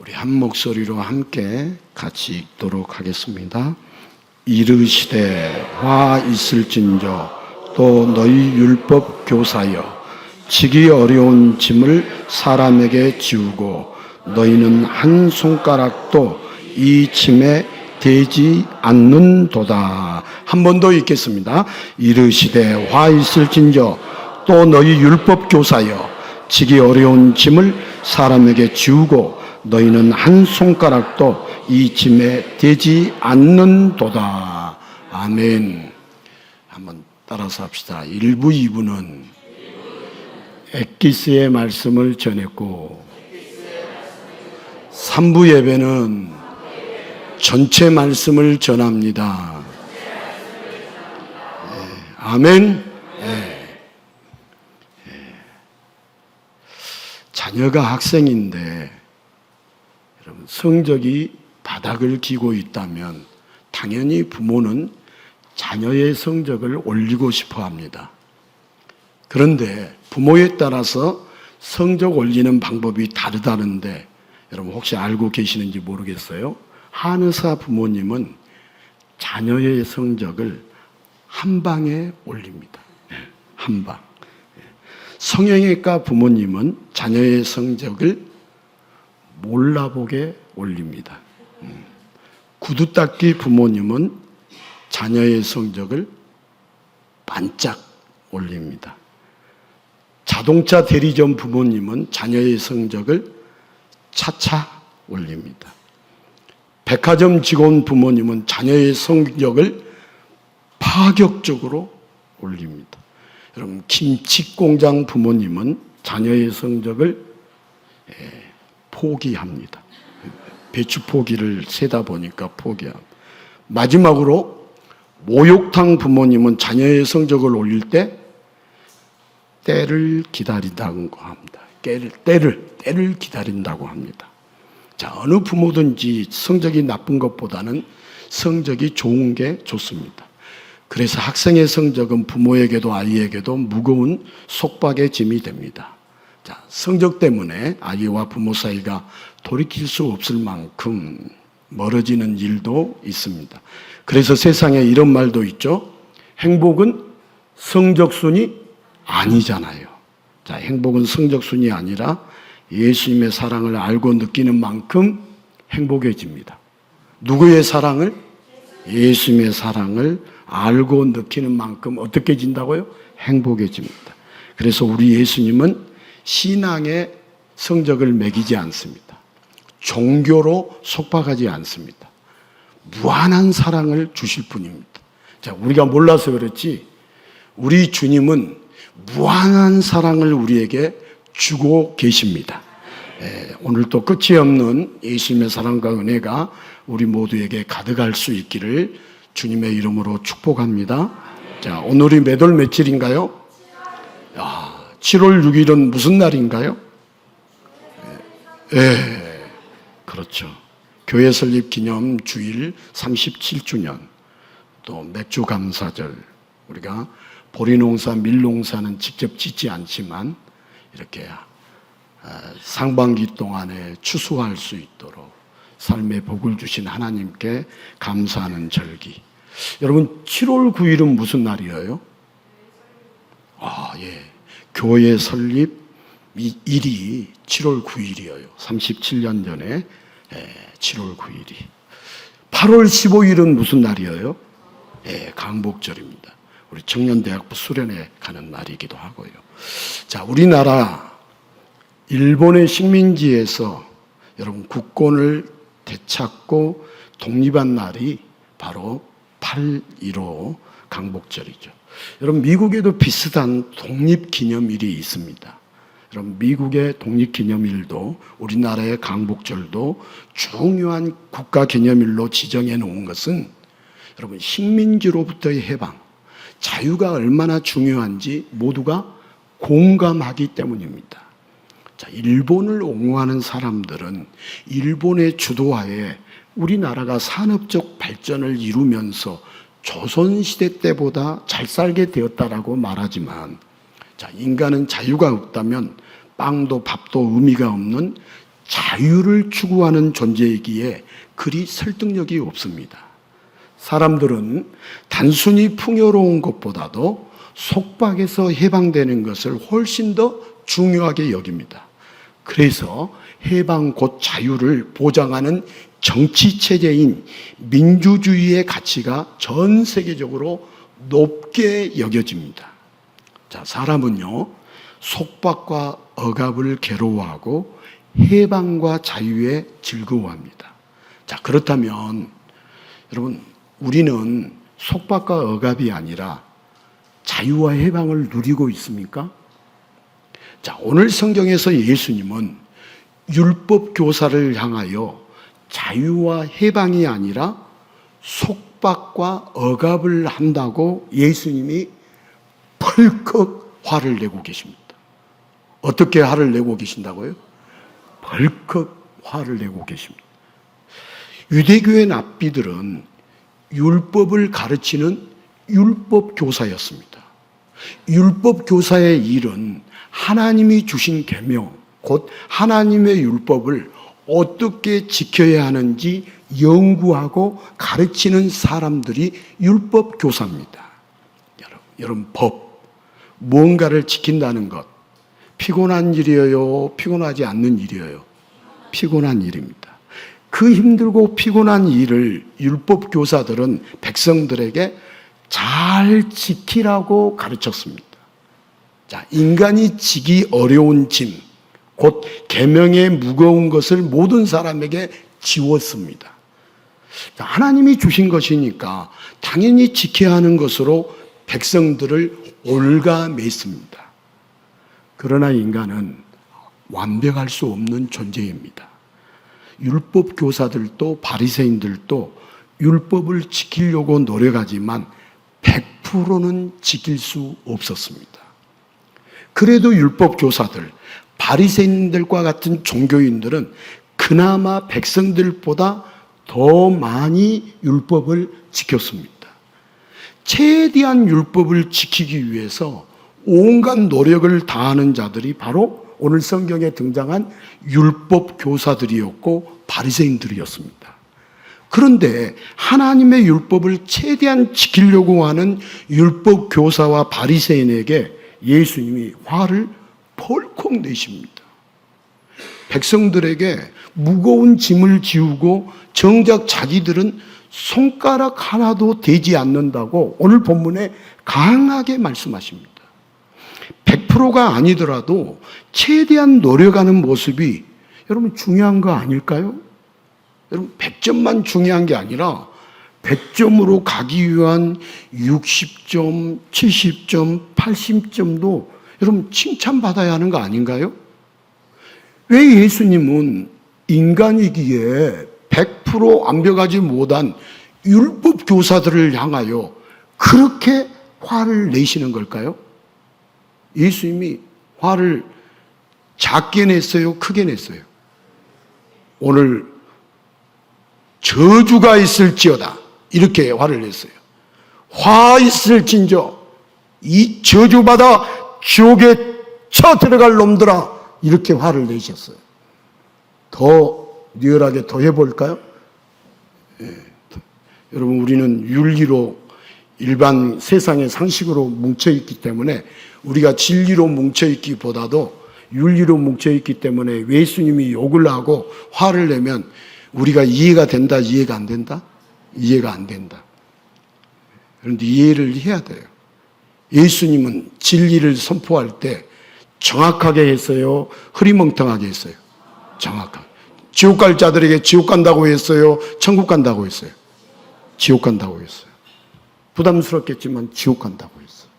우리 한 목소리로 함께 같이 읽도록 하겠습니다. 이르시되 화 있을진저 또 너희 율법 교사여 지기 어려운 짐을 사람에게 지우고 너희는 한 손가락도 이 짐에 대지 않는도다. 한 번 더 읽겠습니다. 이르시되 화 있을진저 또 너희 율법 교사여 지기 어려운 짐을 사람에게 지우고 너희는 한 손가락도 이 짐에 대지 않는도다. 아멘. 한번 따라서 합시다. 1부, 2부는 엑기스의 말씀을 전했고 3부 예배는 전체 말씀을 전합니다. 네. 아멘. 네. 자녀가 학생인데 여러분 성적이 바닥을 기고 있다면 당연히 부모는 자녀의 성적을 올리고 싶어 합니다. 그런데 부모에 따라서 성적 올리는 방법이 다르다는데 여러분 혹시 알고 계시는지 모르겠어요. 한의사 부모님은 자녀의 성적을 한 방에 올립니다. 한 방. 성형외과 부모님은 자녀의 성적을 몰라보게 올립니다. 구두 닦기 부모님은 자녀의 성적을 반짝 올립니다. 자동차 대리점 부모님은 자녀의 성적을 차차 올립니다. 백화점 직원 부모님은 자녀의 성적을 파격적으로 올립니다. 여러분 김치 공장 부모님은 자녀의 성적을 포기합니다. 배추 포기를 세다 보니까 포기합니다. 마지막으로 목욕탕 부모님은 자녀의 성적을 올릴 때 때를 기다린다고 합니다. 때를 기다린다고 합니다. 자, 어느 부모든지 성적이 나쁜 것보다는 성적이 좋은 게 좋습니다. 그래서 학생의 성적은 부모에게도 아이에게도 무거운 속박의 짐이 됩니다. 자, 성적 때문에 아이와 부모 사이가 돌이킬 수 없을 만큼 멀어지는 일도 있습니다. 그래서 세상에 이런 말도 있죠. 행복은 성적순이 아니잖아요. 자, 행복은 성적순이 아니라 예수님의 사랑을 알고 느끼는 만큼 행복해집니다. 누구의 사랑을? 예수님의 사랑을 알고 느끼는 만큼 어떻게 진다고요? 행복해집니다. 그래서 우리 예수님은 신앙의 성적을 매기지 않습니다. 종교로 속박하지 않습니다. 무한한 사랑을 주실 분입니다. 자, 우리가 몰라서 그렇지 우리 주님은 무한한 사랑을 우리에게 주고 계십니다. 오늘도 끝이 없는 예수님의 사랑과 은혜가 우리 모두에게 가득할 수 있기를 주님의 이름으로 축복합니다. 자, 오늘이 몇 월 며칠인가요? 7월 6일은 무슨 날인가요? 그렇죠. 교회 설립 기념 주일 37주년, 또 맥주 감사절. 우리가 보리농사, 밀농사는 직접 짓지 않지만 이렇게 상반기 동안에 추수할 수 있도록 삶의 복을 주신 하나님께 감사하는 절기. 여러분 7월 9일은 무슨 날이에요? 교회 설립 일이 7월 9일이에요. 37년 전에 7월 9일이. 8월 15일은 무슨 날이에요? 강복절입니다. 우리 청년대학부 수련회 가는 날이기도 하고요. 자, 우리나라 일본의 식민지에서 여러분 국권을 되찾고 독립한 날이 바로 8.15 강복절이죠. 여러분 미국에도 비슷한 독립기념일이 있습니다. 여러분 미국의 독립기념일도 우리나라의 강복절도 중요한 국가기념일로 지정해 놓은 것은 여러분 식민지로부터의 해방, 자유가 얼마나 중요한지 모두가 공감하기 때문입니다. 자, 일본을 옹호하는 사람들은 일본의 주도하에 우리나라가 산업적 발전을 이루면서 조선시대 때보다 잘 살게 되었다라고 말하지만, 자, 인간은 자유가 없다면 빵도 밥도 의미가 없는 자유를 추구하는 존재이기에 그리 설득력이 없습니다. 사람들은 단순히 풍요로운 것보다도 속박에서 해방되는 것을 훨씬 더 중요하게 여깁니다. 그래서 해방 곧 자유를 보장하는 정치체제인 민주주의의 가치가 전 세계적으로 높게 여겨집니다. 자, 사람은요, 속박과 억압을 괴로워하고 해방과 자유에 즐거워합니다. 자, 그렇다면 여러분, 우리는 속박과 억압이 아니라 자유와 해방을 누리고 있습니까? 자, 오늘 성경에서 예수님은 율법 교사를 향하여 자유와 해방이 아니라 속박과 억압을 한다고 예수님이 벌컥 화를 내고 계십니다. 어떻게 화를 내고 계신다고요? 벌컥 화를 내고 계십니다. 유대교의 랍비들은 율법을 가르치는 율법 교사였습니다. 율법 교사의 일은 하나님이 주신 계명, 곧 하나님의 율법을 어떻게 지켜야 하는지 연구하고 가르치는 사람들이 율법 교사입니다. 여러분, 법, 무언가를 지킨다는 것, 피곤한 일이에요? 피곤하지 않는 일이에요? 피곤한 일입니다. 그 힘들고 피곤한 일을 율법 교사들은 백성들에게 잘 지키라고 가르쳤습니다. 자, 인간이 지기 어려운 짐, 곧 계명의 무거운 것을 모든 사람에게 지웠습니다. 자, 하나님이 주신 것이니까 당연히 지켜야 하는 것으로 백성들을 올가맸습니다. 그러나 인간은 완벽할 수 없는 존재입니다. 율법 교사들도 바리새인들도 율법을 지키려고 노력하지만 100%는 지킬 수 없었습니다. 그래도 율법 교사들, 바리새인들과 같은 종교인들은 그나마 백성들보다 더 많이 율법을 지켰습니다. 최대한 율법을 지키기 위해서 온갖 노력을 다하는 자들이 바로 오늘 성경에 등장한 율법 교사들이었고 바리새인들이었습니다. 그런데 하나님의 율법을 최대한 지키려고 하는 율법 교사와 바리새인에게 예수님이 화를 펄컥 내십니다. 백성들에게 무거운 짐을 지우고 정작 자기들은 손가락 하나도 되지 않는다고 오늘 본문에 강하게 말씀하십니다. 100%가 아니더라도 최대한 노력하는 모습이 여러분 중요한 거 아닐까요? 여러분 100점만 중요한 게 아니라 100점으로 가기 위한 60점, 70점, 80점도 여러분 칭찬받아야 하는 거 아닌가요? 왜 예수님은 인간이기에 100% 완벽하지 못한 율법 교사들을 향하여 그렇게 화를 내시는 걸까요? 예수님이 화를 작게 냈어요? 크게 냈어요? 오늘 저주가 있을지어다 이렇게 화를 냈어요. 화 있을진저 이 저주받아 지옥에 쳐 들어갈 놈들아 이렇게 화를 내셨어요. 더 리얼하게 더 해볼까요? 여러분 우리는 윤리로 일반 세상의 상식으로 뭉쳐있기 때문에 우리가 진리로 뭉쳐있기보다도 윤리로 뭉쳐있기 때문에 예수님이 욕을 하고 화를 내면 우리가 이해가 된다, 이해가 안 된다? 이해가 안 된다. 그런데 이해를 해야 돼요. 예수님은 진리를 선포할 때 정확하게 했어요? 흐리멍텅하게 했어요? 정확하게. 지옥 갈 자들에게 지옥 간다고 했어요? 천국 간다고 했어요? 지옥 간다고 했어요. 부담스럽겠지만 지옥 간다고 했어요.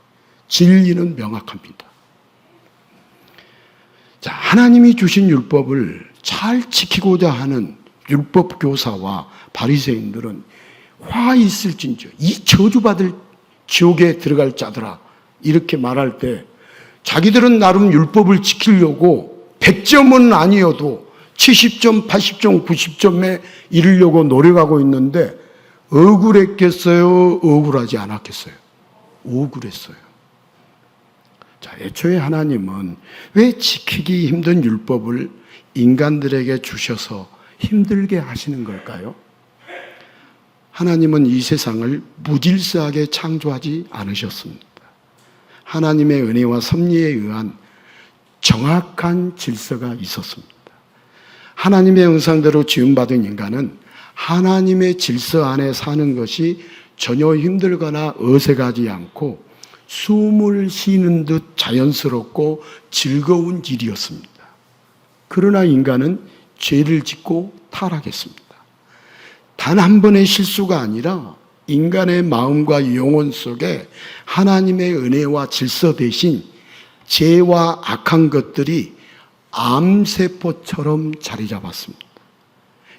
진리는 명확합니다. 자, 하나님이 주신 율법을 잘 지키고자 하는 율법 교사와 바리새인들은 화 있을진저 이 저주받을 지옥에 들어갈 자들아 이렇게 말할 때 자기들은 나름 율법을 지키려고 100점은 아니어도 70점, 80점, 90점에 이르려고 노력하고 있는데 억울했겠어요? 억울하지 않았겠어요? 억울했어요. 자, 애초에 하나님은 왜 지키기 힘든 율법을 인간들에게 주셔서 힘들게 하시는 걸까요? 하나님은 이 세상을 무질서하게 창조하지 않으셨습니다. 하나님의 은혜와 섭리에 의한 정확한 질서가 있었습니다. 하나님의 형상대로 지음받은 인간은 하나님의 질서 안에 사는 것이 전혀 힘들거나 어색하지 않고 숨을 쉬는 듯 자연스럽고 즐거운 일이었습니다. 그러나 인간은 죄를 짓고 타락했습니다. 단 한 번의 실수가 아니라 인간의 마음과 영혼 속에 하나님의 은혜와 질서 대신 죄와 악한 것들이 암세포처럼 자리 잡았습니다.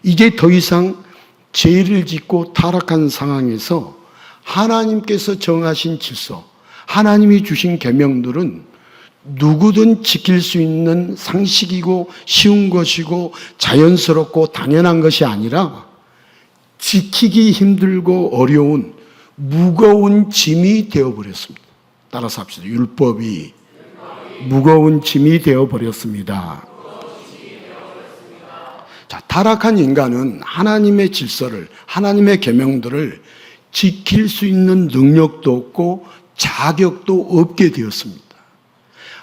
이제 더 이상 죄를 짓고 타락한 상황에서 하나님께서 정하신 질서, 하나님이 주신 계명들은 누구든 지킬 수 있는 상식이고 쉬운 것이고 자연스럽고 당연한 것이 아니라 지키기 힘들고 어려운 무거운 짐이 되어버렸습니다. 따라서 합시다. 율법이 무거운 짐이 되어버렸습니다. 자, 타락한 인간은 하나님의 질서를, 하나님의 계명들을 지킬 수 있는 능력도 없고 자격도 없게 되었습니다.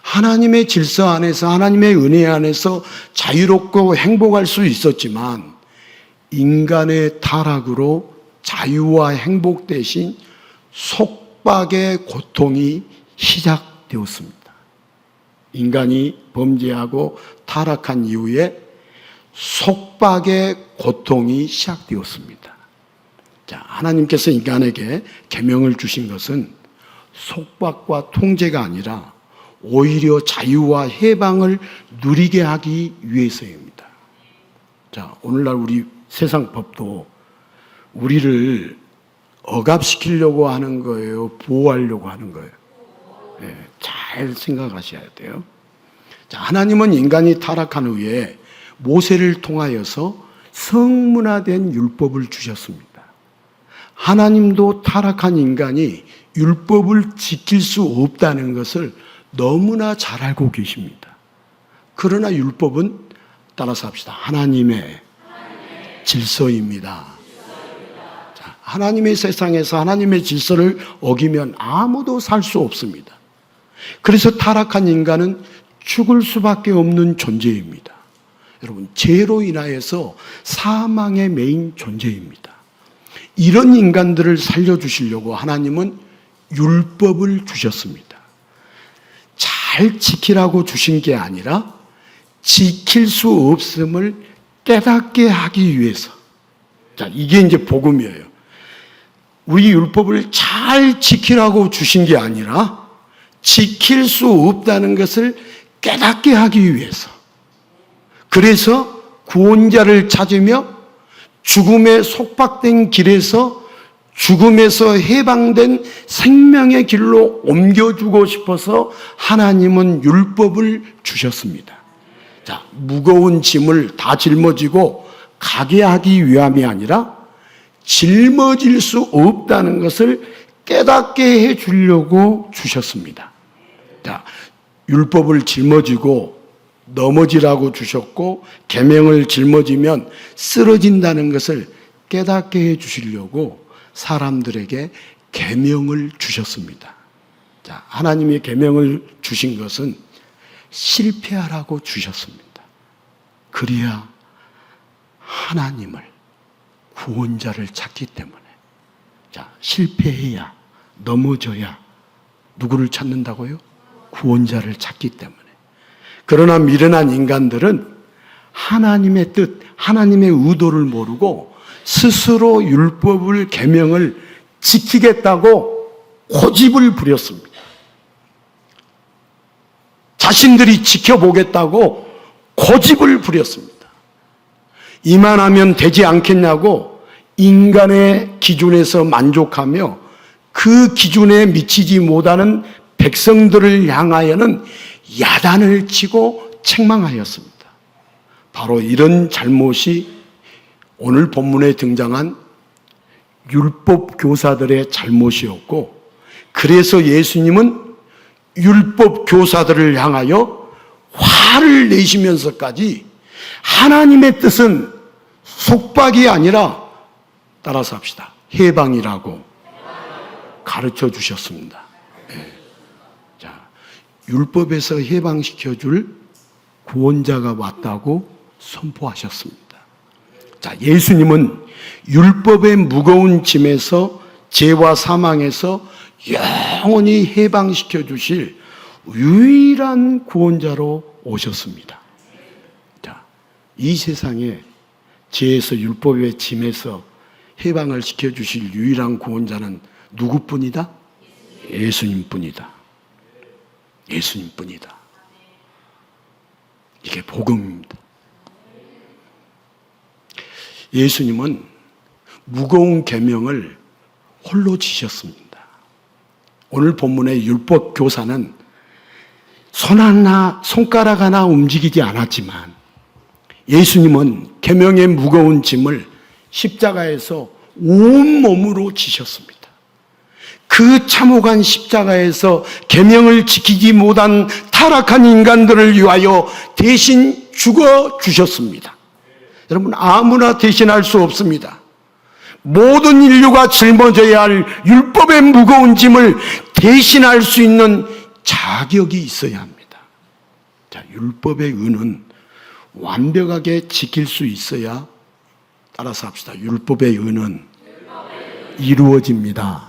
하나님의 질서 안에서, 하나님의 은혜 안에서 자유롭고 행복할 수 있었지만 인간의 타락으로 자유와 행복 대신 속박의 고통이 시작되었습니다. 인간이 범죄하고 타락한 이후에 속박의 고통이 시작되었습니다. 자, 하나님께서 인간에게 계명을 주신 것은 속박과 통제가 아니라 오히려 자유와 해방을 누리게 하기 위해서입니다. 자, 오늘날 우리 세상 법도 우리를 억압시키려고 하는 거예요? 보호하려고 하는 거예요? 네, 잘 생각하셔야 돼요. 자, 하나님은 인간이 타락한 후에 모세를 통하여서 성문화된 율법을 주셨습니다. 하나님도 타락한 인간이 율법을 지킬 수 없다는 것을 너무나 잘 알고 계십니다. 그러나 율법은 따라서 합시다. 하나님의 질서입니다. 자, 하나님의 세상에서 하나님의 질서를 어기면 아무도 살 수 없습니다. 그래서 타락한 인간은 죽을 수밖에 없는 존재입니다. 여러분, 죄로 인하여서 사망에 매인 존재입니다. 이런 인간들을 살려주시려고 하나님은 율법을 주셨습니다. 잘 지키라고 주신 게 아니라 지킬 수 없음을 깨닫게 하기 위해서. 자, 이게 이제 복음이에요. 우리 율법을 잘 지키라고 주신 게 아니라 지킬 수 없다는 것을 깨닫게 하기 위해서. 그래서 구원자를 찾으며 죽음에 속박된 길에서 죽음에서 해방된 생명의 길로 옮겨주고 싶어서 하나님은 율법을 주셨습니다. 자, 무거운 짐을 다 짊어지고 가게 하기 위함이 아니라 짊어질 수 없다는 것을 깨닫게 해 주려고 주셨습니다. 자, 율법을 짊어지고 넘어지라고 주셨고 계명을 짊어지면 쓰러진다는 것을 깨닫게 해 주시려고 사람들에게 계명을 주셨습니다. 자, 하나님이 계명을 주신 것은 실패하라고 주셨습니다. 그래야 하나님을, 구원자를 찾기 때문에. 자, 실패해야, 넘어져야 누구를 찾는다고요? 구원자를 찾기 때문에. 그러나 미련한 인간들은 하나님의 뜻, 하나님의 의도를 모르고 스스로 율법을, 계명을 지키겠다고 고집을 부렸습니다. 자신들이 지켜보겠다고 고집을 부렸습니다. 이만하면 되지 않겠냐고 인간의 기준에서 만족하며 그 기준에 미치지 못하는 백성들을 향하여는 야단을 치고 책망하였습니다. 바로 이런 잘못이 오늘 본문에 등장한 율법 교사들의 잘못이었고, 그래서 예수님은 율법 교사들을 향하여 화를 내시면서까지 하나님의 뜻은 속박이 아니라, 따라서 합시다, 해방이라고 가르쳐 주셨습니다. 네. 자, 율법에서 해방시켜줄 구원자가 왔다고 선포하셨습니다. 자, 예수님은 율법의 무거운 짐에서, 죄와 사망에서 영원히 해방시켜 주실 유일한 구원자로 오셨습니다. 자, 이 세상에 죄에서, 율법의 짐에서 해방을 시켜 주실 유일한 구원자는 누구뿐이다? 예수님뿐이다. 예수님뿐이다. 이게 복음입니다. 예수님은 무거운 계명을 홀로 지셨습니다. 오늘 본문의 율법 교사는 손가락 하나 움직이지 않았지만 예수님은 계명의 무거운 짐을 십자가에서 온몸으로 지셨습니다. 그 참혹한 십자가에서 계명을 지키지 못한 타락한 인간들을 위하여 대신 죽어 주셨습니다. 여러분, 아무나 대신할 수 없습니다. 모든 인류가 짊어져야 할 율법의 무거운 짐을 대신할 수 있는 자격이 있어야 합니다. 자, 율법의 의는 완벽하게 지킬 수 있어야, 따라서 합시다, 율법의 의는 이루어집니다.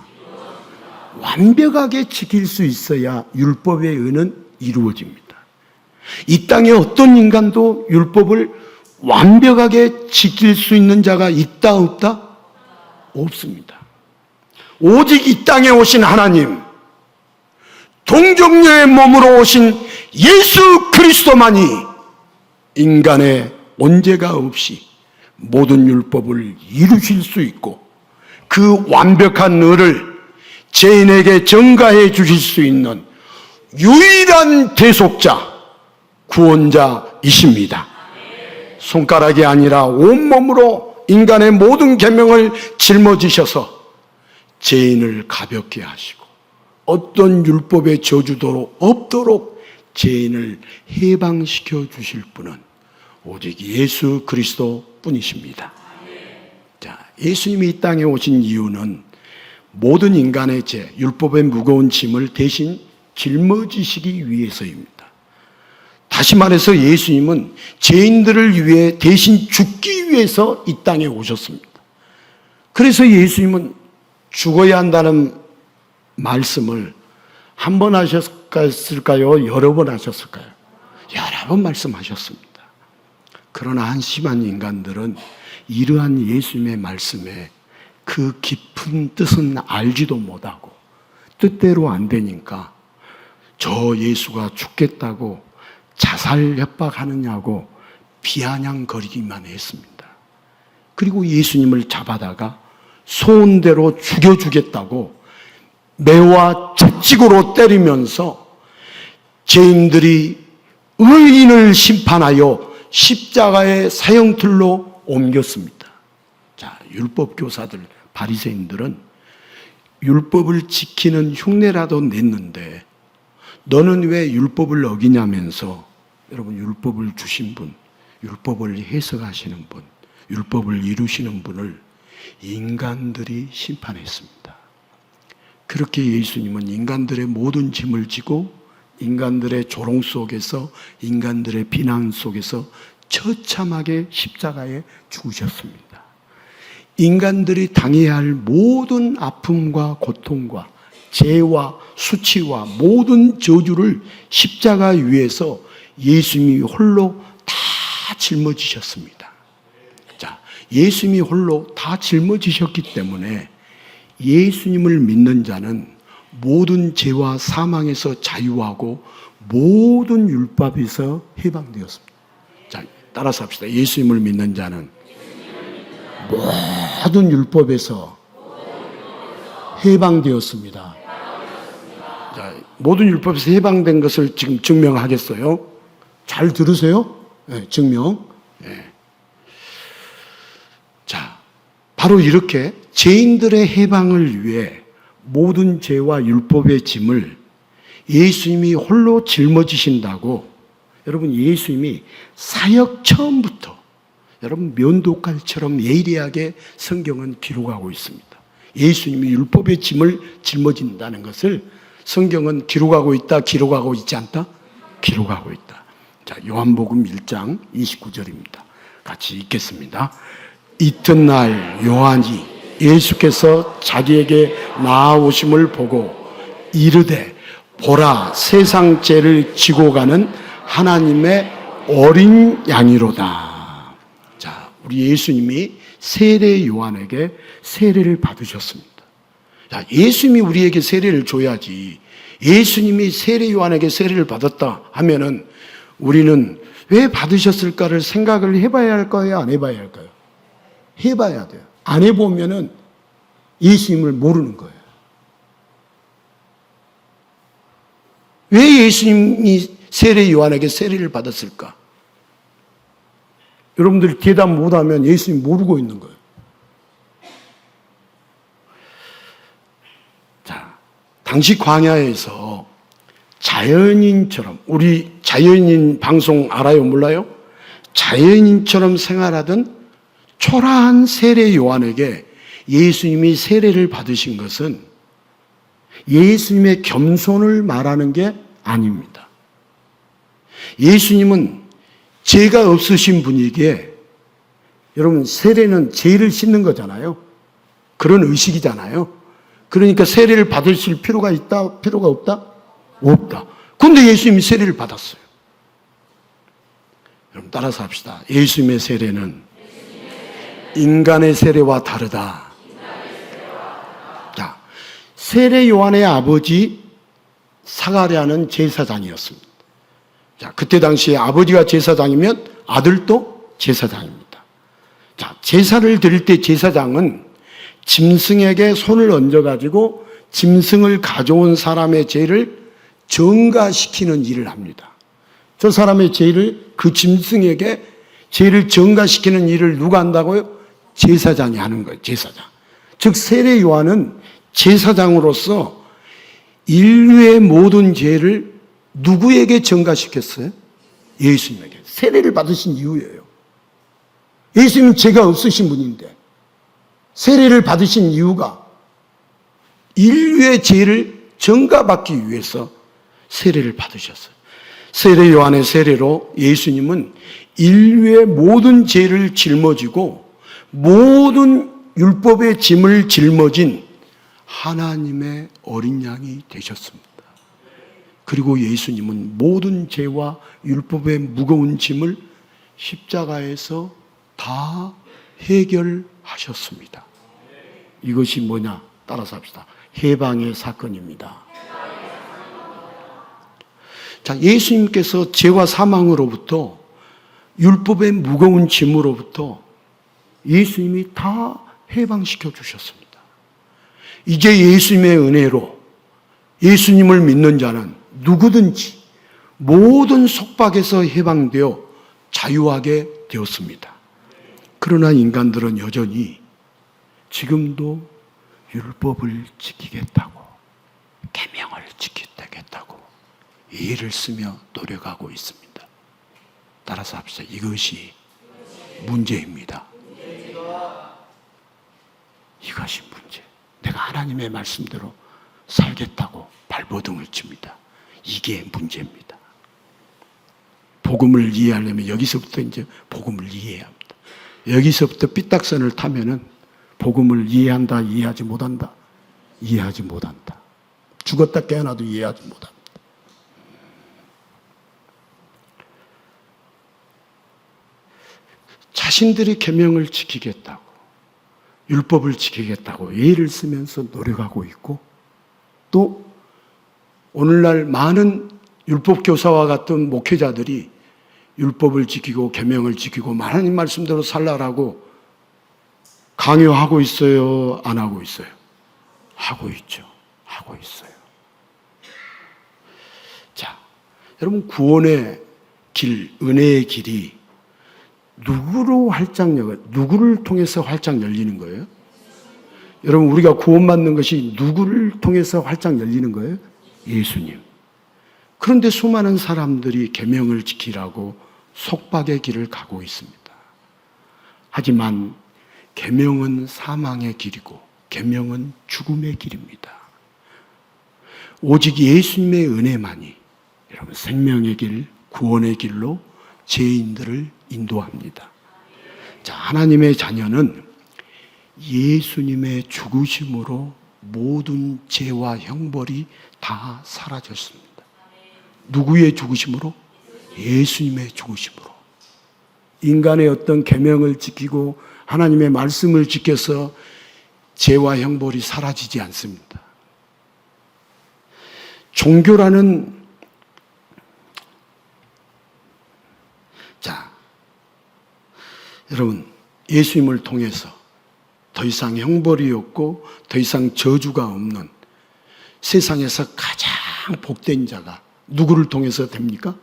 완벽하게 지킬 수 있어야 율법의 의는 이루어집니다. 이 땅에 어떤 인간도 율법을 완벽하게 지킬 수 있는 자가 있다 없다? 없습니다. 오직 이 땅에 오신 하나님, 동정녀의 몸으로 오신 예수 그리스도만이 인간의 언제가 없이 모든 율법을 이루실 수 있고 그 완벽한 의를 죄인에게 전가해 주실 수 있는 유일한 대속자, 구원자이십니다. 손가락이 아니라 온몸으로 인간의 모든 계명을 짊어지셔서 죄인을 가볍게 하시고 어떤 율법의 저주도 없도록 죄인을 해방시켜 주실 분은 오직 예수 그리스도 뿐이십니다. 자, 예수님이 이 땅에 오신 이유는 모든 인간의 죄, 율법의 무거운 짐을 대신 짊어지시기 위해서입니다. 다시 말해서 예수님은 죄인들을 위해 대신 죽기 위해서 이 땅에 오셨습니다. 그래서 예수님은 죽어야 한다는 말씀을 한 번 하셨을까요? 여러 번 하셨을까요? 여러 번 말씀하셨습니다. 그러나 한심한 인간들은 이러한 예수님의 말씀에 그 깊은 뜻은 알지도 못하고 뜻대로 안 되니까 저 예수가 죽겠다고 자살 협박하느냐고 비아냥거리기만 했습니다. 그리고 예수님을 잡아다가 소원대로 죽여주겠다고 매와 채찍으로 때리면서 죄인들이 의인을 심판하여 십자가의 사형틀로 옮겼습니다. 자, 율법 교사들, 바리새인들은 율법을 지키는 흉내라도 냈는데 너는 왜 율법을 어기냐면서, 여러분, 율법을 주신 분, 율법을 해석하시는 분, 율법을 이루시는 분을 인간들이 심판했습니다. 그렇게 예수님은 인간들의 모든 짐을 지고 인간들의 조롱 속에서, 인간들의 비난 속에서 처참하게 십자가에 죽으셨습니다. 인간들이 당해야 할 모든 아픔과 고통과 죄와 수치와 모든 저주를 십자가 위에서 예수님이 홀로 다 짊어지셨습니다. 자, 예수님이 홀로 다 짊어지셨기 때문에 예수님을 믿는 자는 모든 죄와 사망에서 자유하고 모든 율법에서 해방되었습니다. 자, 따라서 합시다. 예수님을 믿는 자는 모든 율법에서 해방되었습니다. 자, 모든 율법에서 해방된 것을 지금 증명하겠어요? 잘 들으세요? 네, 증명. 네. 자, 바로 이렇게 죄인들의 해방을 위해 모든 죄와 율법의 짐을 예수님이 홀로 짊어지신다고 여러분, 예수님이 사역 처음부터 여러분 면도칼처럼 예리하게 성경은 기록하고 있습니다. 예수님이 율법의 짐을 짊어진다는 것을 성경은 기록하고 있다, 기록하고 있지 않다? 기록하고 있다. 자, 요한복음 1장 29절입니다. 같이 읽겠습니다. 이튿날 요한이 예수께서 자기에게 나아오심을 보고 이르되 보라, 세상 죄를 지고 가는 하나님의 어린 양이로다. 자, 우리 예수님이 세례 요한에게 세례를 받으셨습니다. 자, 예수님이 우리에게 세례를 줘야지. 예수님이 세례 요한에게 세례를 받았다 하면은 우리는 왜 받으셨을까를 생각을 해봐야 할까요? 안 해봐야 할까요? 해봐야 돼요. 안 해보면은 예수님을 모르는 거예요. 왜 예수님이 세례 요한에게 세례를 받았을까? 여러분들이 대답 못하면 예수님 모르고 있는 거예요. 자, 당시 광야에서 자연인처럼, 우리 자연인 방송 알아요? 몰라요? 자연인처럼 생활하던 초라한 세례 요한에게 예수님이 세례를 받으신 것은 예수님의 겸손을 말하는 게 아닙니다. 예수님은 죄가 없으신 분이기에, 여러분, 세례는 죄를 씻는 거잖아요. 그런 의식이잖아요. 그러니까 세례를 받으실 필요가 있다, 필요가 없다? 없다. 그런데 예수님이 세례를 받았어요. 여러분, 따라서 합시다. 예수님의 세례는 인간의 세례와 다르다. 자, 세례 요한의 아버지 사가랴는 제사장이었습니다. 자, 그때 당시에 아버지가 제사장이면 아들도 제사장입니다. 자, 제사를 드릴 때 제사장은 짐승에게 손을 얹어가지고 짐승을 가져온 사람의 죄를 정가시키는 일을 합니다. 저 사람의 죄를, 그 짐승에게 죄를 정가시키는 일을 누가 한다고요? 제사장이 하는 거예요. 제사장. 즉 세례 요한은 제사장으로서 인류의 모든 죄를 누구에게 전가시켰어요? 예수님에게. 세례를 받으신 이유예요. 예수님은 죄가 없으신 분인데 세례를 받으신 이유가 인류의 죄를 전가받기 위해서 세례를 받으셨어요. 세례 요한의 세례로 예수님은 인류의 모든 죄를 짊어지고 모든 율법의 짐을 짊어진 하나님의 어린 양이 되셨습니다. 그리고 예수님은 모든 죄와 율법의 무거운 짐을 십자가에서 다 해결하셨습니다. 이것이 뭐냐? 따라서 합시다. 해방의 사건입니다. 자, 예수님께서 죄와 사망으로부터 율법의 무거운 짐으로부터 예수님이 다 해방시켜 주셨습니다. 이제 예수님의 은혜로 예수님을 믿는 자는 누구든지 모든 속박에서 해방되어 자유하게 되었습니다. 그러나 인간들은 여전히 지금도 율법을 지키겠다고, 계명을 지키겠다고 예를 쓰며 노력하고 있습니다. 따라서 합시다. 이것이 문제입니다. 이것이 문제. 내가 하나님의 말씀대로 살겠다고 발버둥을 칩니다. 이게 문제입니다. 복음을 이해하려면 여기서부터 이제 복음을 이해해야 합니다. 여기서부터 삐딱선을 타면은 복음을 이해한다, 이해하지 못한다, 이해하지 못한다. 죽었다 깨어나도 이해하지 못합니다. 자신들이 계명을 지키겠다고, 율법을 지키겠다고 예를 쓰면서 노력하고 있고, 또 오늘날 많은 율법 교사와 같은 목회자들이 율법을 지키고 계명을 지키고 하나님 말씀대로 살라라고 강요하고 있어요? 안 하고 있어요? 하고 있죠. 하고 있어요. 자, 여러분, 구원의 길, 은혜의 길이 누구를 통해서 활짝 열리는 거예요? 여러분, 우리가 구원받는 것이 누구를 통해서 활짝 열리는 거예요? 예수님. 그런데 수많은 사람들이 계명을 지키라고 속박의 길을 가고 있습니다. 하지만 계명은 사망의 길이고 계명은 죽음의 길입니다. 오직 예수님의 은혜만이 여러분 생명의 길, 구원의 길로 죄인들을 인도합니다. 자, 하나님의 자녀는 예수님의 죽으심으로 모든 죄와 형벌이 다 사라졌습니다. 누구의 죽으심으로? 예수님의 죽으심으로. 인간의 어떤 계명을 지키고 하나님의 말씀을 지켜서 죄와 형벌이 사라지지 않습니다. 종교라는 자, 여러분 예수님을 통해서 더 이상 형벌이 없고 더 이상 저주가 없는 세상에서 가장 복된 자가 누구를 통해서 됩니까?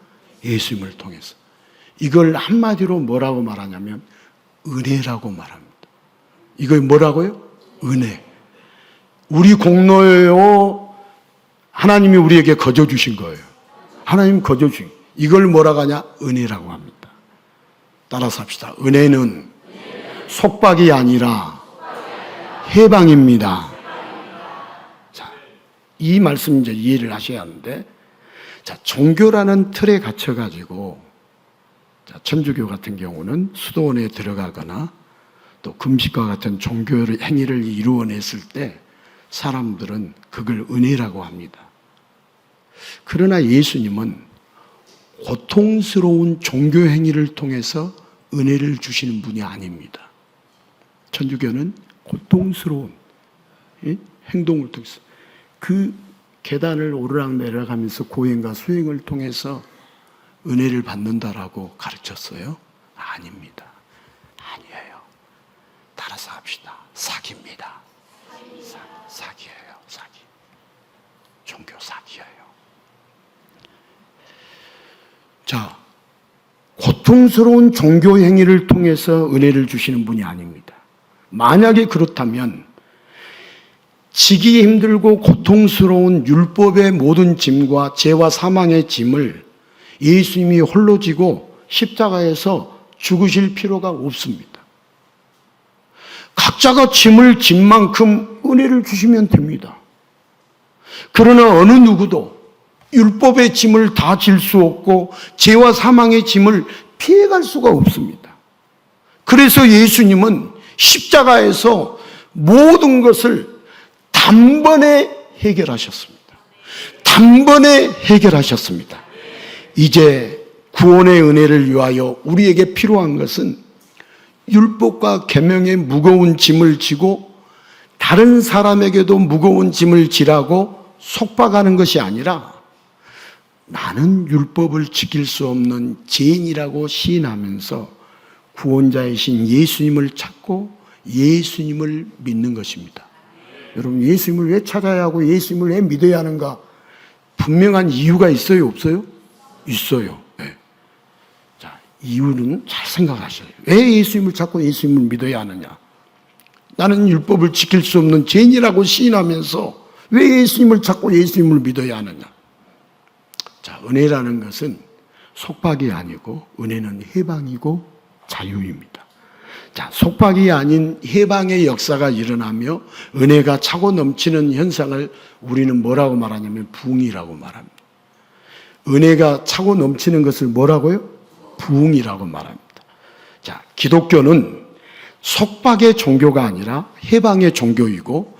예수님을 통해서. 이걸 한마디로 뭐라고 말하냐면 은혜라고 말합니다. 이걸 뭐라고요? 은혜. 우리 공로예요? 하나님이 우리에게 거저 주신 거예요. 하나님 거저 주신. 이걸 뭐라고 하냐? 은혜라고 합니다. 따라서 합시다. 은혜는 속박이 아니라 해방입니다. 자, 이 말씀 이제 이해를 하셔야 하는데, 자, 종교라는 틀에 갇혀가지고, 자, 천주교 같은 경우는 수도원에 들어가거나 또 금식과 같은 종교 행위를 이루어냈을 때 사람들은 그걸 은혜라고 합니다. 그러나 예수님은 고통스러운 종교 행위를 통해서 은혜를 주시는 분이 아닙니다. 천주교는 고통스러운 행동을 통해서 그 계단을 오르락내리락 하면서 고행과 수행을 통해서 은혜를 받는다라고 가르쳤어요? 아닙니다. 아니에요. 따라서 합시다. 사기입니다. 사기예요. 사기. 종교 사기예요. 자, 고통스러운 종교 행위를 통해서 은혜를 주시는 분이 아닙니다. 만약에 그렇다면 지기 힘들고 고통스러운 율법의 모든 짐과 죄와 사망의 짐을 예수님이 홀로 지고 십자가에서 죽으실 필요가 없습니다. 각자가 짐을 진 만큼 은혜를 주시면 됩니다. 그러나 어느 누구도 율법의 짐을 다 질 수 없고 죄와 사망의 짐을 피해갈 수가 없습니다. 그래서 예수님은 십자가에서 모든 것을 단번에 해결하셨습니다. 단번에 해결하셨습니다. 이제 구원의 은혜를 위하여 우리에게 필요한 것은 율법과 계명의 무거운 짐을 지고 다른 사람에게도 무거운 짐을 지라고 속박하는 것이 아니라 나는 율법을 지킬 수 없는 죄인이라고 시인하면서 구원자이신 예수님을 찾고 예수님을 믿는 것입니다. 여러분, 예수님을 왜 찾아야 하고 예수님을 왜 믿어야 하는가? 분명한 이유가 있어요, 없어요? 있어요. 네. 자, 이유는 잘 생각하셔야 해요. 왜 예수님을 찾고 예수님을 믿어야 하느냐? 나는 율법을 지킬 수 없는 죄인이라고 시인하면서 왜 예수님을 찾고 예수님을 믿어야 하느냐? 자, 은혜라는 것은 속박이 아니고 은혜는 해방이고 자유입니다. 자, 속박이 아닌 해방의 역사가 일어나며 은혜가 차고 넘치는 현상을 우리는 뭐라고 말하냐면 부흥이라고 말합니다. 은혜가 차고 넘치는 것을 뭐라고요? 부흥이라고 말합니다. 자, 기독교는 속박의 종교가 아니라 해방의 종교이고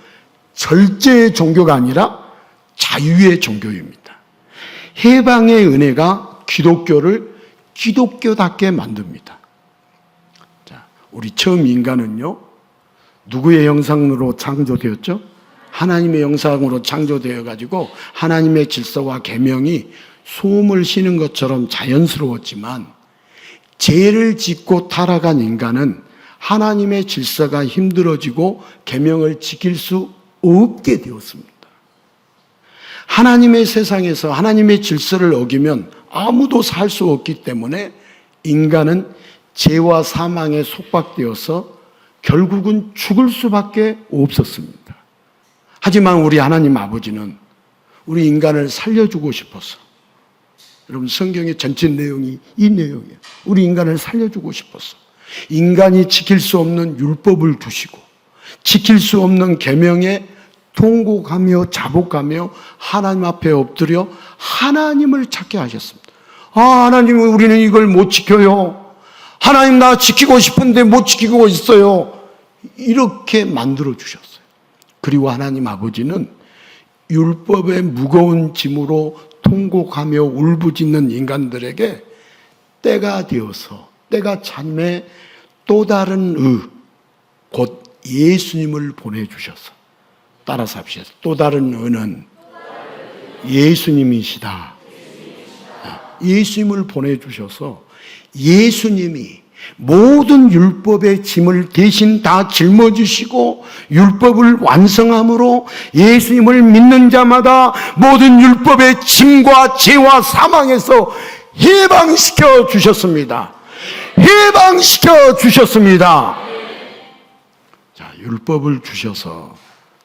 절제의 종교가 아니라 자유의 종교입니다. 해방의 은혜가 기독교를 기독교답게 만듭니다. 자, 우리 처음 인간은요, 누구의 형상으로 창조되었죠? 하나님의 형상으로 창조되어 가지고 하나님의 질서와 계명이 소음을 쉬는 것처럼 자연스러웠지만 죄를 짓고 타락한 인간은 하나님의 질서가 힘들어지고 계명을 지킬 수 없게 되었습니다. 하나님의 세상에서 하나님의 질서를 어기면 아무도 살 수 없기 때문에 인간은 죄와 사망에 속박되어서 결국은 죽을 수밖에 없었습니다. 하지만 우리 하나님 아버지는 우리 인간을 살려주고 싶어서 여러분 성경의 전체 내용이 이 내용이에요. 우리 인간을 살려주고 싶었어. 인간이 지킬 수 없는 율법을 두시고 지킬 수 없는 계명에 통곡하며 자복하며 하나님 앞에 엎드려 하나님을 찾게 하셨습니다. 하나님, 우리는 이걸 못 지켜요. 하나님, 나 지키고 싶은데 못 지키고 있어요. 이렇게 만들어 주셨어요. 그리고 하나님 아버지는 율법의 무거운 짐으로 통곡하며 울부짖는 인간들에게 때가 되어서, 때가 참에 또 다른 곧 예수님을 보내주셔서, 따라서 합시다. 또 다른 의는 예수님이시다. 예수님을 보내주셔서 예수님이 모든 율법의 짐을 대신 다 짊어지시고 율법을 완성함으로 예수님을 믿는 자마다 모든 율법의 짐과 죄와 사망에서 해방시켜 주셨습니다. 해방시켜 주셨습니다. 자, 율법을 주셔서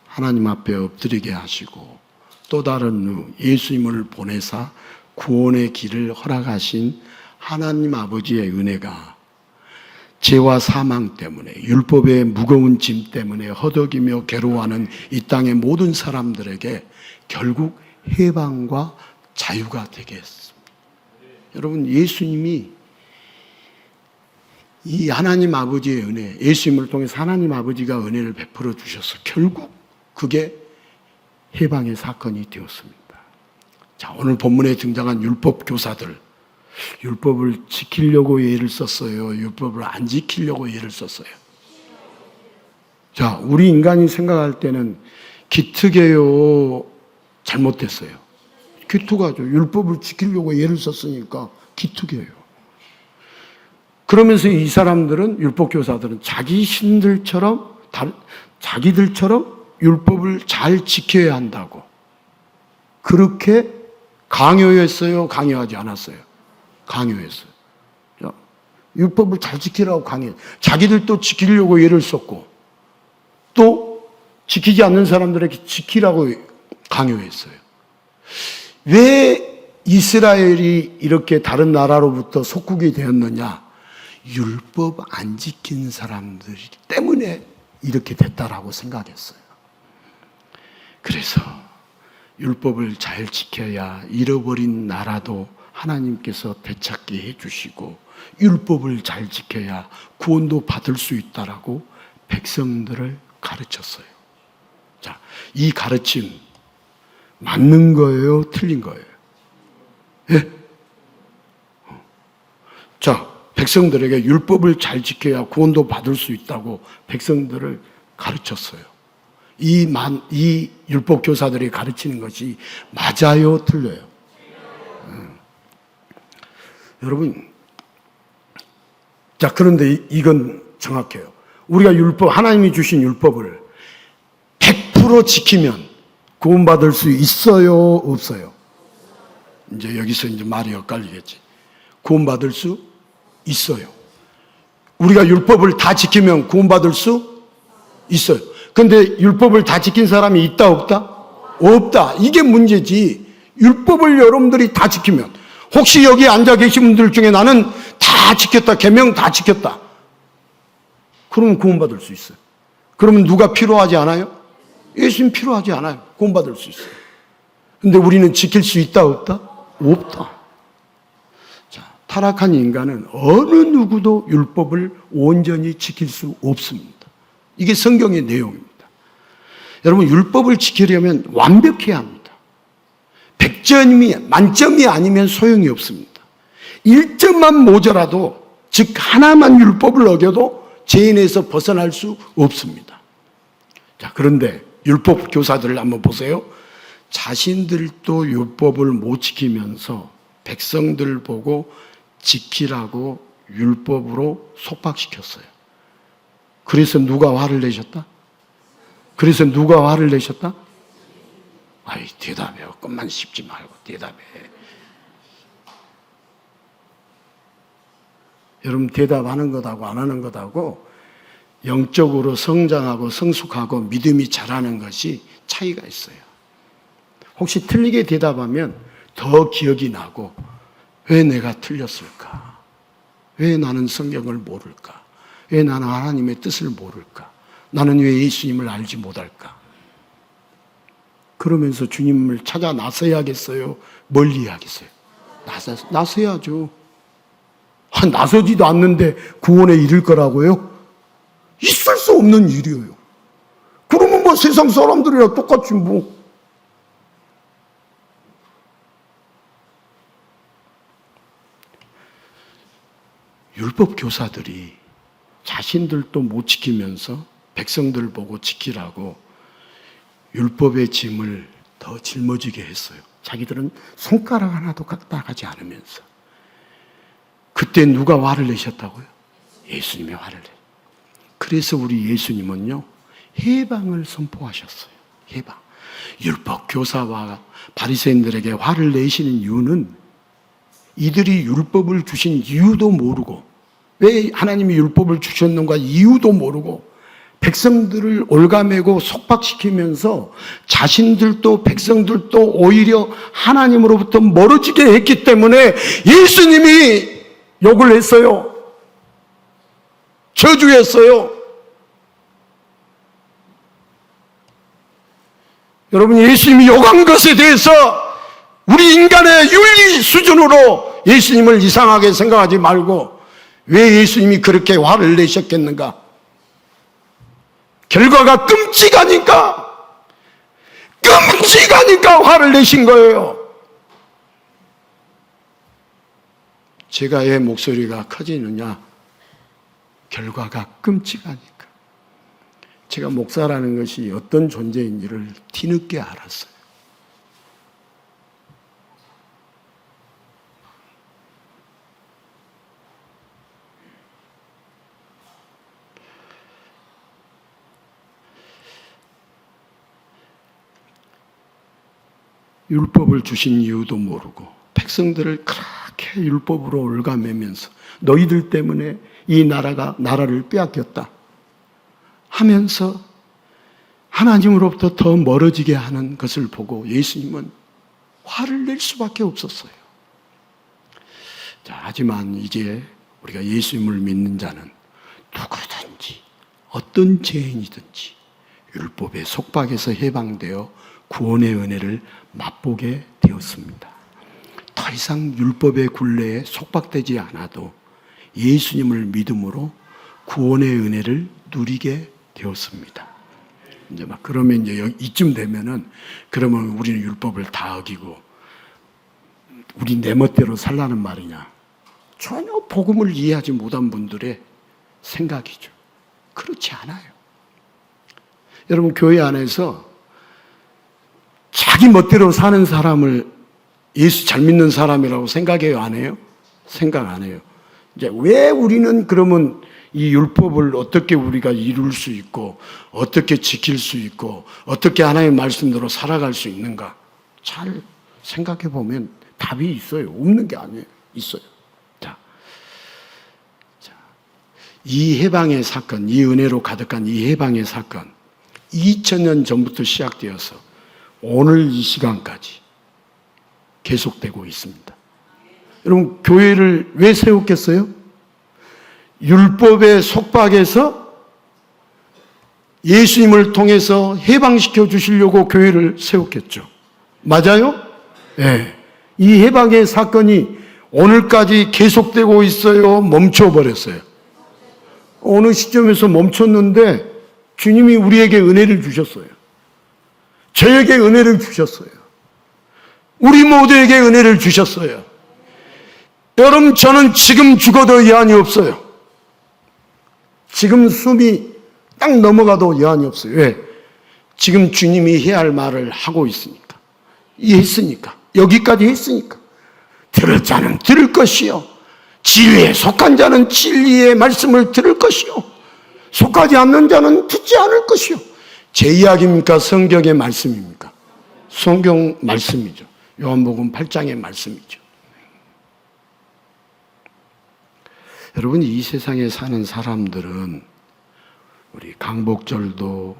하나님 앞에 엎드리게 하시고 또 다른 예수님을 보내사 구원의 길을 허락하신 하나님 아버지의 은혜가 죄와 사망 때문에 율법의 무거운 짐 때문에 허덕이며 괴로워하는 이 땅의 모든 사람들에게 결국 해방과 자유가 되게 했습니다. 여러분, 예수님이 이 하나님 아버지의 은혜, 예수님을 통해서 하나님 아버지가 은혜를 베풀어 주셔서 결국 그게 해방의 사건이 되었습니다. 자, 오늘 본문에 등장한 율법 교사들, 율법을 지키려고 예를 썼어요? 율법을 안 지키려고 예를 썼어요? 자, 우리 인간이 생각할 때는 기특해요, 잘못됐어요? 기특하죠. 율법을 지키려고 예를 썼으니까 기특해요. 그러면서 이 사람들은, 율법 교사들은 자기들처럼 율법을 잘 지켜야 한다고 그렇게 강요했어요? 강요하지 않았어요? 강요했어요. 율법을 잘 지키라고 강요했어요. 자기들도 지키려고 예를 썼고 또 지키지 않는 사람들에게 지키라고 강요했어요. 왜 이스라엘이 이렇게 다른 나라로부터 속국이 되었느냐? 율법 안 지킨 사람들 때문에 이렇게 됐다라고 생각했어요. 그래서 율법을 잘 지켜야 잃어버린 나라도 하나님께서 되찾게 해주시고 율법을 잘 지켜야 구원도 받을 수 있다라고 백성들을 가르쳤어요. 자, 이 가르침 맞는 거예요? 틀린 거예요? 예? 자, 백성들에게 율법을 잘 지켜야 구원도 받을 수 있다고 백성들을 가르쳤어요. 이 율법 교사들이 가르치는 것이 맞아요, 틀려요? 여러분, 자, 그런데 이건 정확해요. 우리가 하나님이 주신 율법을 100% 지키면 구원받을 수 있어요, 없어요? 이제 여기서 이제 말이 엇갈리겠지. 구원받을 수 있어요. 우리가 율법을 다 지키면 구원받을 수 있어요. 근데 율법을 다 지킨 사람이 있다, 없다? 없다. 이게 문제지. 율법을 여러분들이 다 지키면, 혹시 여기 앉아 계신 분들 중에 나는 다 지켰다, 계명 다 지켰다, 그러면 구원받을 수 있어요. 그러면 누가 필요하지 않아요? 예수님 필요하지 않아요. 구원받을 수 있어요. 근데 우리는 지킬 수 있다, 없다? 없다. 자, 타락한 인간은 어느 누구도 율법을 온전히 지킬 수 없습니다. 이게 성경의 내용입니다. 여러분, 율법을 지키려면 완벽해야 합니다. 100점이 만점이 아니면 소용이 없습니다. 1점만 모자라도, 즉 하나만 율법을 어겨도 죄인에서 벗어날 수 없습니다. 자, 그런데 율법 교사들을 한번 보세요. 자신들도 율법을 못 지키면서 백성들 보고 지키라고 율법으로 속박시켰어요. 그래서 누가 화를 내셨다? 아이, 대답해요. 끝만 씹지 말고 대답해. 여러분, 대답하는 것하고 안 하는 것하고 영적으로 성장하고 성숙하고 믿음이 자라는 것이 차이가 있어요. 혹시 틀리게 대답하면 더 기억이 나고 왜 내가 틀렸을까? 왜 나는 성경을 모를까? 왜 나는 하나님의 뜻을 모를까? 나는 왜 예수님을 알지 못할까? 그러면서 주님을 찾아 나서야겠어요? 멀리 해야겠어요? 나서야죠. 나서지도 않는데 구원에 이를 거라고요? 있을 수 없는 일이에요. 그러면 뭐 세상 사람들이랑 똑같이 뭐. 율법 교사들이 자신들도 못 지키면서 백성들 보고 지키라고 율법의 짐을 더 짊어지게 했어요. 자기들은 손가락 하나도 까딱하지 않으면서. 그때 누가 화를 내셨다고요? 예수님이 화를 내요. 그래서 우리 예수님은요, 해방을 선포하셨어요. 해방. 율법 교사와 바리새인들에게 화를 내시는 이유는 이들이 율법을 주신 이유도 모르고, 왜 하나님이 율법을 주셨는가 이유도 모르고 백성들을 올가매고 속박시키면서 자신들도 백성들도 오히려 하나님으로부터 멀어지게 했기 때문에 예수님이 욕을 했어요. 저주했어요. 여러분, 예수님이 욕한 것에 대해서 우리 인간의 윤리 수준으로 예수님을 이상하게 생각하지 말고, 왜 예수님이 그렇게 화를 내셨겠는가? 결과가 끔찍하니까 화를 내신 거예요. 제가 왜 목소리가 커지느냐? 결과가 끔찍하니까. 제가 목사라는 것이 어떤 존재인지를 뒤늦게 알았어요. 율법을 주신 이유도 모르고 백성들을 그렇게 율법으로 올가매면서 너희들 때문에 이 나라를 빼앗겼다 하면서 하나님으로부터 더 멀어지게 하는 것을 보고 예수님은 화를 낼 수밖에 없었어요. 자, 하지만 이제 우리가 예수님을 믿는 자는 누구든지 어떤 죄인이든지 율법의 속박에서 해방되어 구원의 은혜를 맛보게 되었습니다. 더 이상 율법의 굴레에 속박되지 않아도 예수님을 믿음으로 구원의 은혜를 누리게 되었습니다. 이제 막 그러면 이제 이쯤 되면은 그러면 우리는 율법을 다 어기고 우리 내 멋대로 살라는 말이냐? 전혀 복음을 이해하지 못한 분들의 생각이죠. 그렇지 않아요. 여러분, 교회 안에서 자기 멋대로 사는 사람을 예수 잘 믿는 사람이라고 생각해요, 안 해요? 생각 안 해요. 이제 왜 우리는 그러면 이 율법을 어떻게 우리가 이룰 수 있고 어떻게 지킬 수 있고 어떻게 하나님의 말씀대로 살아갈 수 있는가? 잘 생각해 보면 답이 있어요. 없는 게 아니에요. 있어요. 자, 이 해방의 사건, 이 은혜로 가득한 이 해방의 사건, 2000년 전부터 시작되어서 오늘 이 시간까지 계속되고 있습니다. 여러분, 교회를 왜 세웠겠어요? 율법의 속박에서 예수님을 통해서 해방시켜 주시려고 교회를 세웠겠죠. 맞아요? 네. 이 해방의 사건이 오늘까지 계속되고 있어요? 멈춰버렸어요? 어느 시점에서 멈췄는데 주님이 우리에게 은혜를 주셨어요. 저에게 은혜를 주셨어요. 우리 모두에게 은혜를 주셨어요. 여러분, 저는 지금 죽어도 여한이 없어요. 지금 숨이 딱 넘어가도 여한이 없어요. 왜? 지금 주님이 해야 할 말을 하고 있으니까. 이해했으니까. 여기까지 했으니까. 들을 자는 들을 것이요. 진리에 속한 자는 진리의 말씀을 들을 것이요. 속하지 않는 자는 듣지 않을 것이요. 제 이야기입니까? 성경의 말씀입니까? 성경 말씀이죠. 요한복음 8장의 말씀이죠. 여러분, 이 세상에 사는 사람들은 우리 강복절도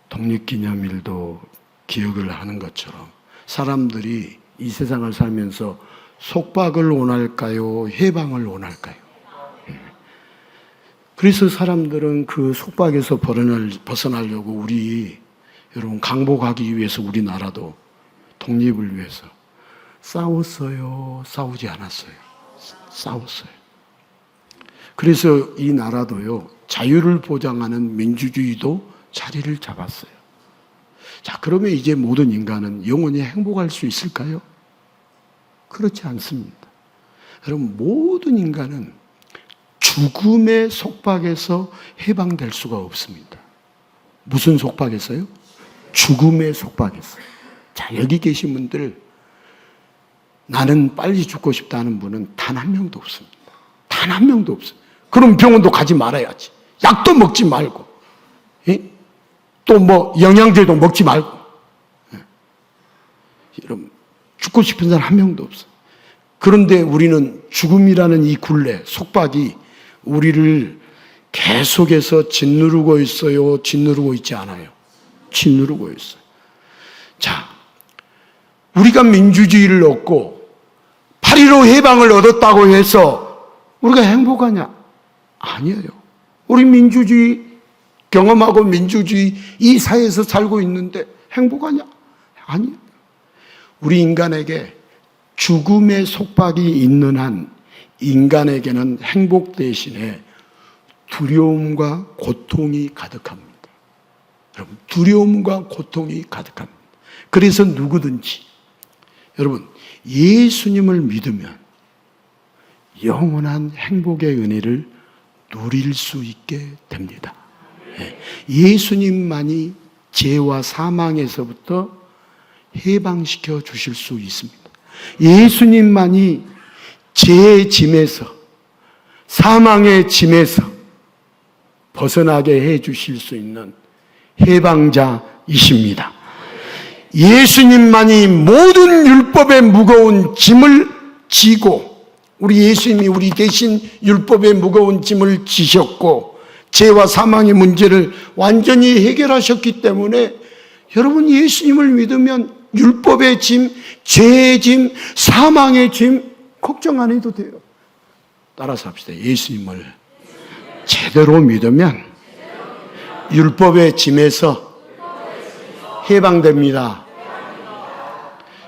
독립기념일도 기억을 하는 것처럼 사람들이 이 세상을 살면서 속박을 원할까요? 해방을 원할까요? 그래서 사람들은 그 속박에서 벗어나려고 우리 여러분 강복하기 위해서 우리나라도 독립을 위해서 싸웠어요? 싸우지 않았어요? 싸웠어요. 그래서 이 나라도요, 자유를 보장하는 민주주의도 자리를 잡았어요. 자, 그러면 이제 모든 인간은 영원히 행복할 수 있을까요? 그렇지 않습니다. 여러분, 모든 인간은 죽음의 속박에서 해방될 수가 없습니다. 무슨 속박에서요? 죽음의 속박에서. 자, 여기 계신 분들, 나는 빨리 죽고 싶다는 분은 단 한 명도 없습니다. 단 한 명도 없어요. 그럼 병원도 가지 말아야지. 약도 먹지 말고, 또 뭐 영양제도 먹지 말고. 여러분, 죽고 싶은 사람 한 명도 없어요. 그런데 우리는 죽음이라는 이 굴레, 속박이 우리를 계속해서 짓누르고 있어요? 짓누르고 있지 않아요? 짓누르고 있어요. 자, 우리가 민주주의를 얻고 8.15 해방을 얻었다고 해서 우리가 행복하냐? 아니에요. 우리 민주주의 경험하고 민주주의 이 사회에서 살고 있는데 행복하냐? 아니에요. 우리 인간에게 죽음의 속박이 있는 한 인간에게는 행복 대신에 두려움과 고통이 가득합니다. 여러분, 두려움과 고통이 가득합니다. 그래서 누구든지 여러분, 예수님을 믿으면 영원한 행복의 은혜를 누릴 수 있게 됩니다. 예수님만이 죄와 사망에서부터 해방시켜 주실 수 있습니다. 예수님만이 죄의 짐에서, 사망의 짐에서 벗어나게 해 주실 수 있는 해방자이십니다. 예수님만이 모든 율법의 무거운 짐을 지고, 우리 예수님이 우리 대신 율법의 무거운 짐을 지셨고 죄와 사망의 문제를 완전히 해결하셨기 때문에 여러분, 예수님을 믿으면 율법의 짐, 죄의 짐, 사망의 짐 걱정 안 해도 돼요. 따라서 합시다. 예수님을 제대로 믿으면 율법의 짐에서 해방됩니다.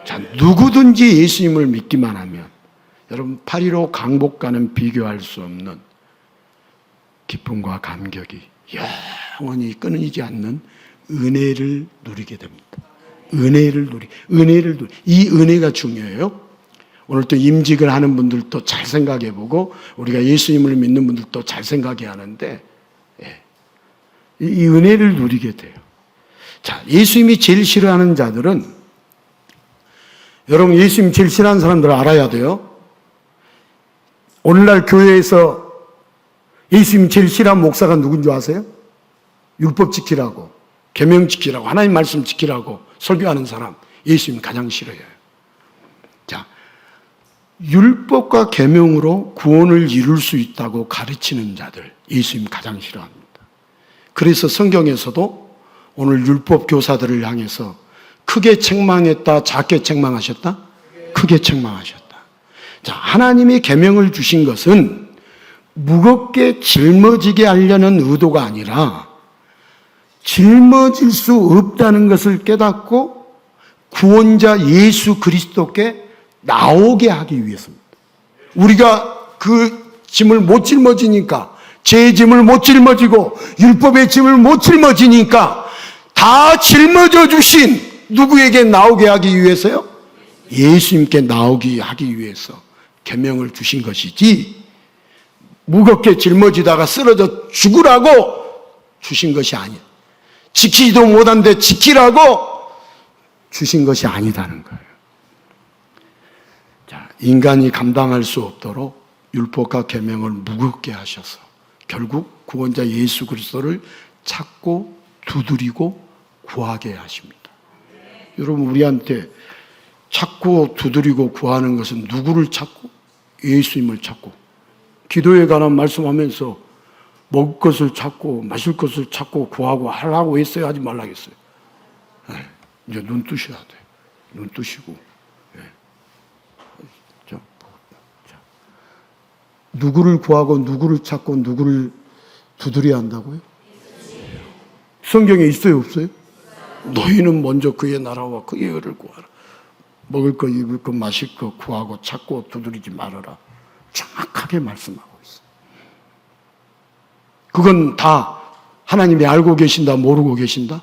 자, 누구든지 예수님을 믿기만 하면 여러분, 8.15 강복과는 비교할 수 없는 기쁨과 감격이 영원히 끊이지 않는 은혜를 누리게 됩니다. 은혜를 누리. 이 은혜가 중요해요. 오늘 또 임직을 하는 분들도 잘 생각해 보고, 우리가 예수님을 믿는 분들도 잘 생각해야 하는데, 이 은혜를 누리게 돼요. 자, 예수님이 제일 싫어하는 자들은, 여러분, 예수님 제일 싫어하는 사람들을 알아야 돼요. 오늘날 교회에서 예수님 제일 싫어하는 목사가 누군지 아세요? 율법 지키라고, 계명 지키라고, 하나님 말씀 지키라고 설교하는 사람, 예수님 가장 싫어해요. 자, 율법과 계명으로 구원을 이룰 수 있다고 가르치는 자들, 예수님 가장 싫어합니다. 그래서 성경에서도 오늘 율법 교사들을 향해서 크게 책망했다, 작게 책망하셨다? 크게 책망하셨다. 자, 하나님이 계명을 주신 것은 무겁게 짊어지게 하려는 의도가 아니라 짊어질 수 없다는 것을 깨닫고 구원자 예수 그리스도께 나오게 하기 위해서입니다. 우리가 그 짐을 못 짊어지니까, 죄의 짐을 못 짊어지고 율법의 짐을 못 짊어지니까 다 짊어져 주신 누구에게 나오게 하기 위해서요? 예수님께 나오게 하기 위해서 계명을 주신 것이지, 무겁게 짊어지다가 쓰러져 죽으라고 주신 것이 아니에요. 지키지도 못한데 지키라고 주신 것이 아니다는 거예요. 자, 인간이 감당할 수 없도록 율법과 계명을 무겁게 하셔서 결국 구원자 예수 그리스도를 찾고 두드리고 구하게 하십니다. 여러분, 우리한테 찾고 두드리고 구하는 것은 누구를 찾고? 예수님을 찾고. 기도에 관한 말씀하면서 먹을 것을 찾고 마실 것을 찾고 구하고 하라고 했어요? 하지 말라고 했어요? 이제 눈 뜨셔야 돼. 눈 뜨시고. 누구를 구하고 누구를 찾고 누구를 두드려야 한다고요? 성경에 있어요, 없어요? 너희는 먼저 그의 나라와 그의 의를 구하라. 먹을 거, 입을 거, 마실 거 구하고 찾고 두드리지 말아라. 정확하게 말씀하고 있어요. 그건 다 하나님이 알고 계신다, 모르고 계신다?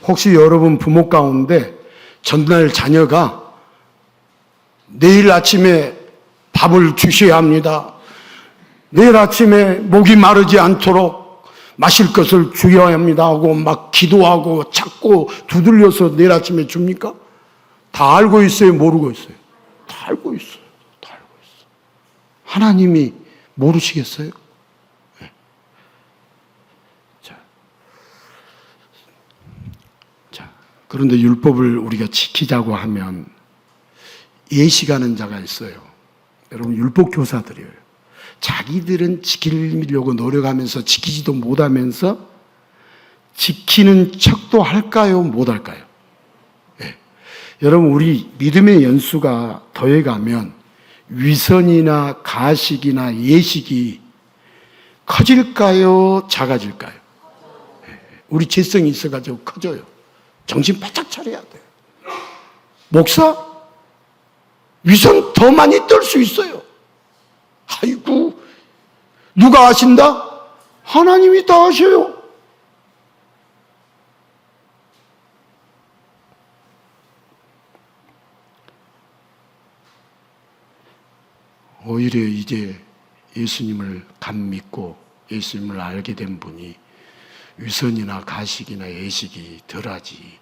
혹시 여러분 부모 가운데 전날 자녀가 내일 아침에 밥을 주셔야 합니다. 내일 아침에 목이 마르지 않도록 마실 것을 주어야 합니다 하고 막 기도하고 찾고 두들려서 내일 아침에 줍니까? 다 알고 있어요? 모르고 있어요? 다 알고 있어요. 다 알고 있어요. 하나님이 모르시겠어요? 네. 자, 그런데 율법을 우리가 지키자고 하면 예시가는 자가 있어요. 여러분 율법 교사들이에요. 자기들은 지키려고 노력하면서 지키지도 못하면서 지키는 척도 할까요? 못할까요? 네. 여러분 우리 믿음의 연수가 더해가면 위선이나 가식이나 예식이 커질까요? 작아질까요? 네. 우리 재성이 있어가지고 커져요. 정신 바짝 차려야 돼요. 목사? 위선 더 많이 떨 수 있어요. 아이고, 누가 아신다? 하나님이 다 아셔요. 오히려 이제 예수님을 감 믿고 예수님을 알게 된 분이 위선이나 가식이나 예식이 덜하지.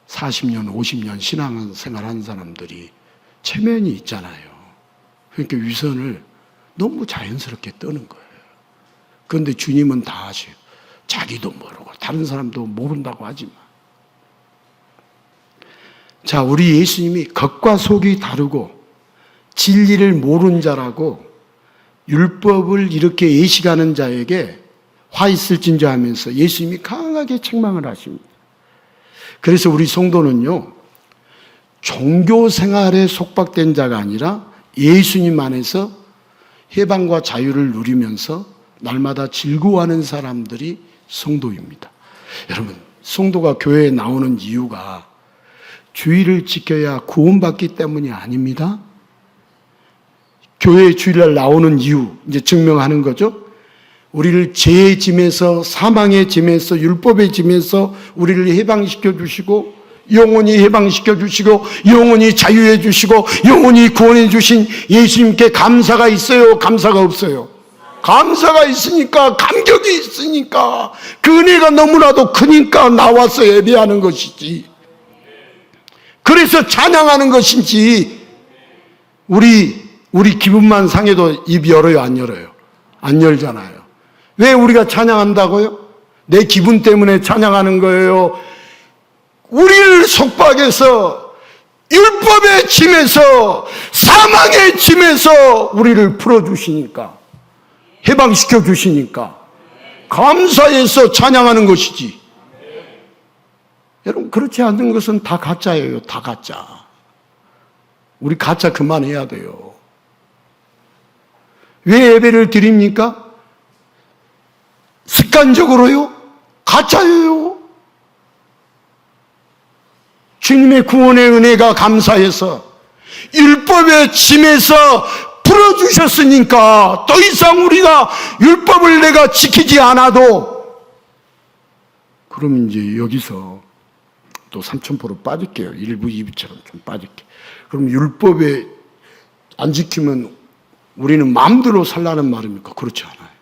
40년, 50년 신앙생활한 사람들이 체면이 있잖아요. 그러니까 위선을 너무 자연스럽게 떠는 거예요. 그런데 주님은 다 아셔요. 자기도 모르고 다른 사람도 모른다고 하지만. 자, 우리 예수님이 겉과 속이 다르고 진리를 모르는 자라고 율법을 이렇게 예식하는 자에게 화 있을진저 하면서 예수님이 강하게 책망을 하십니다. 그래서 우리 성도는요, 종교 생활에 속박된 자가 아니라 예수님 안에서 해방과 자유를 누리면서 날마다 즐거워하는 사람들이 성도입니다. 여러분, 성도가 교회에 나오는 이유가 주일을 지켜야 구원받기 때문이 아닙니다. 교회 주일날 나오는 이유, 이제 증명하는 거죠. 우리를 죄의 짐에서, 사망의 짐에서, 율법의 짐에서 우리를 해방시켜 주시고 영원히 해방시켜 주시고 영원히 자유해 주시고 영원히 구원해 주신 예수님께 감사가 있어요? 감사가 없어요? 감사가 있으니까, 감격이 있으니까, 그 은혜가 너무나도 크니까 나와서 예배하는 것이지. 그래서 찬양하는 것인지. 우리 기분만 상해도 입 열어요, 안 열어요? 안 열잖아요. 왜 우리가 찬양한다고요? 내 기분 때문에 찬양하는 거예요. 우리를 속박해서 율법의 짐에서 사망의 짐에서 우리를 풀어주시니까, 해방시켜 주시니까 감사해서 찬양하는 것이지. 여러분, 그렇지 않은 것은 다 가짜예요. 다 가짜. 우리 가짜 그만해야 돼요. 왜 예배를 드립니까? 습관적으로요? 가짜예요. 주님의 구원의 은혜가 감사해서 율법의 짐에서 풀어주셨으니까 더 이상 우리가 율법을 내가 지키지 않아도, 그럼 이제 여기서 또 삼천포로 빠질게요. 1부, 2부처럼 좀 빠질게요. 그럼 율법에 안 지키면 우리는 마음대로 살라는 말입니까? 그렇지 않아요.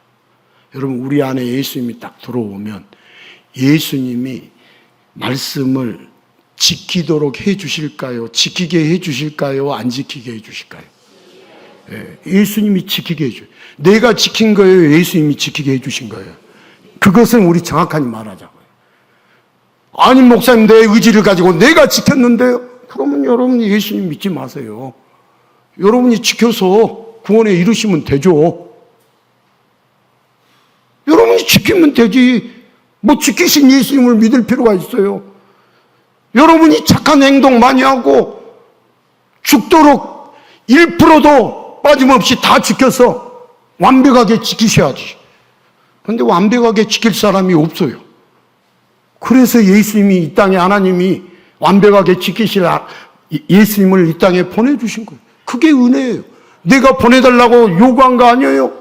여러분, 우리 안에 예수님이 딱 들어오면 예수님이 말씀을 지키도록 해 주실까요? 지키게 해 주실까요? 안 지키게 해 주실까요? 예수님이 지키게 해줘요. 내가 지킨 거예요? 예수님이 지키게 해주신 거예요? 그것은 우리 정확하게 말하자고요. 아니, 목사님, 내 의지를 가지고 내가 지켰는데요? 그러면 여러분이 예수님 믿지 마세요. 여러분이 지켜서 구원에 이르시면 되죠. 여러분이 지키면 되지. 뭐 지키신 예수님을 믿을 필요가 있어요. 여러분이 착한 행동 많이 하고 죽도록 1%도 빠짐없이 다 지켜서 완벽하게 지키셔야지. 그런데 완벽하게 지킬 사람이 없어요. 그래서 예수님이 이 땅에, 하나님이 완벽하게 지키실 예수님을 이 땅에 보내주신 거예요. 그게 은혜예요. 내가 보내달라고 요구한 거 아니에요.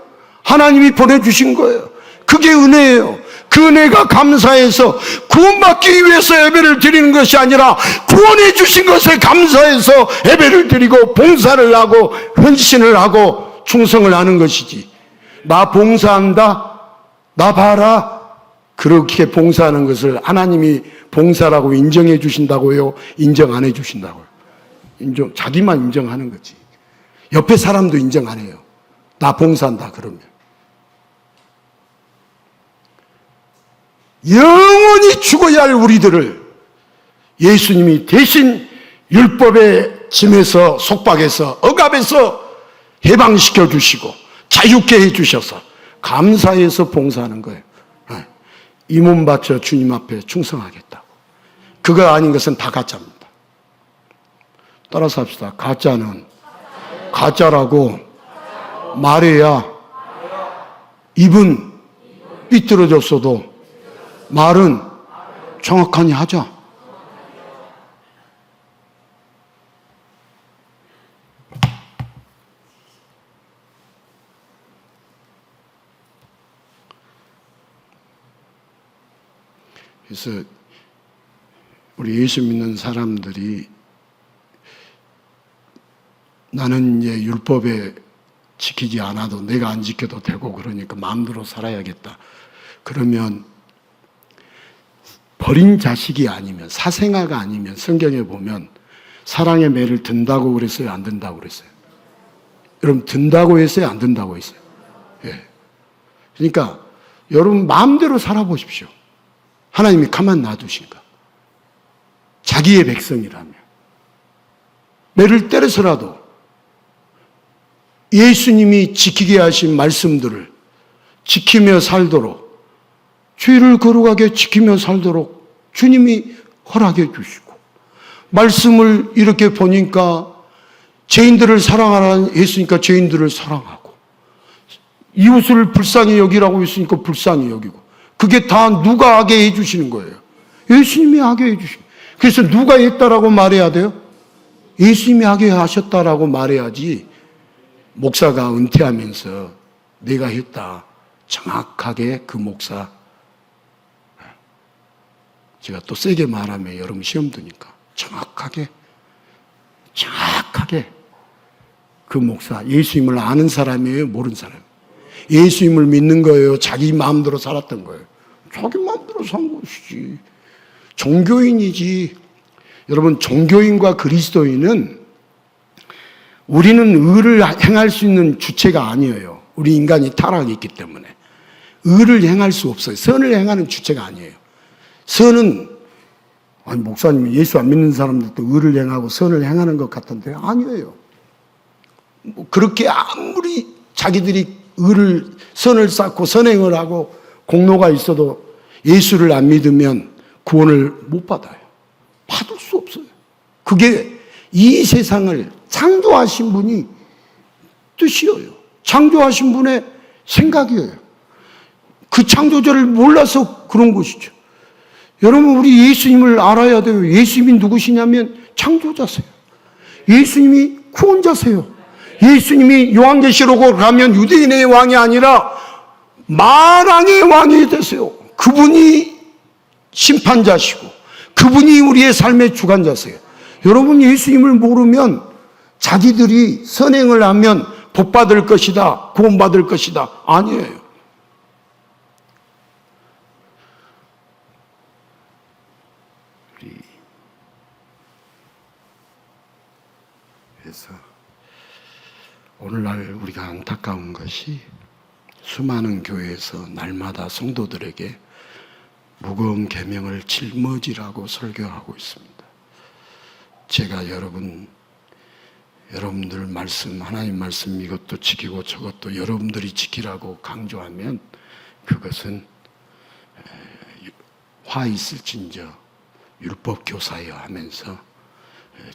하나님이 보내주신 거예요. 그게 은혜예요. 그 은혜가 감사해서 구원받기 위해서 예배를 드리는 것이 아니라 구원해 주신 것에 감사해서 예배를 드리고 봉사를 하고 헌신을 하고 충성을 하는 것이지. 나 봉사한다, 나 봐라, 그렇게 봉사하는 것을 하나님이 봉사라고 인정해 주신다고요? 인정 안 해 주신다고요? 자기만 인정하는 거지. 옆에 사람도 인정 안 해요. 나 봉사한다 그러면. 영원히 죽어야 할 우리들을 예수님이 대신 율법의 짐에서, 속박에서, 억압에서 해방시켜 주시고 자유케 해 주셔서 감사해서 봉사하는 거예요. 이 몸 바쳐 주님 앞에 충성하겠다고. 그거 아닌 것은 다 가짜입니다. 따라서 합시다. 가짜는 가짜라고 말해야 입은 삐뚤어졌어도 말은 정확하니 하자. 그래서 우리 예수 믿는 사람들이 나는 이제 율법에 지키지 않아도 내가 안 지켜도 되고 그러니까 마음대로 살아야겠다. 그러면 버린 자식이 아니면, 사생아가 아니면 성경에 보면 사랑의 매를 든다고 그랬어요? 안 든다고 그랬어요? 여러분, 든다고 했어요? 안 든다고 했어요? 예. 그러니까 여러분 마음대로 살아보십시오. 하나님이 가만 놔두신가? 자기의 백성이라면 매를 때려서라도 예수님이 지키게 하신 말씀들을 지키며 살도록, 죄를 거룩하게 지키며 살도록 주님이 허락해 주시고, 말씀을 이렇게 보니까 죄인들을 사랑하라는 했으니까 죄인들을 사랑하고, 이웃을 불쌍히 여기라고 했으니까 불쌍히 여기고, 그게 다 누가 하게 해주시는 거예요? 예수님이 하게 해주시는 거예요. 그래서 누가 했다라고 말해야 돼요? 예수님이 하게 하셨다라고 말해야지. 목사가 은퇴하면서 내가 했다, 정확하게 그 목사, 제가 또 세게 말하면 여러분 시험 드니까 정확하게 그 목사, 예수님을 아는 사람이에요? 모르는 사람이에요? 예수님을 믿는 거예요? 자기 마음대로 살았던 거예요? 자기 마음대로 산 것이지. 종교인이지. 여러분, 종교인과 그리스도인은 우리는 의를 행할 수 있는 주체가 아니에요. 우리 인간이 타락이 있기 때문에 의를 행할 수 없어요. 선을 행하는 주체가 아니에요. 선은, 아니 목사님이 예수 안 믿는 사람들도 의를 행하고 선을 행하는 것 같은데 아니에요. 뭐 그렇게 아무리 자기들이 선을 쌓고 선행을 하고 공로가 있어도 예수를 안 믿으면 구원을 못 받아요. 받을 수 없어요. 그게 이 세상을 창조하신 분이 뜻이에요. 창조하신 분의 생각이에요. 그 창조자를 몰라서 그런 것이죠. 여러분, 우리 예수님을 알아야 돼요. 예수님이 누구시냐면 창조자세요. 예수님이 구원자세요. 예수님이 요한계시록으로 가면 유대인의 왕이 아니라 만왕의 왕이 되세요. 그분이 심판자시고 그분이 우리의 삶의 주관자세요. 여러분, 예수님을 모르면 자기들이 선행을 하면 복받을 것이다, 구원받을 것이다. 아니에요. 그래서 오늘날 우리가 안타까운 것이 수많은 교회에서 날마다 성도들에게 무거운 계명을 짊어지라고 설교하고 있습니다. 제가 여러분들 말씀, 하나님 말씀 이것도 지키고 저것도 여러분들이 지키라고 강조하면 그것은 화 있을진저 율법 교사여 하면서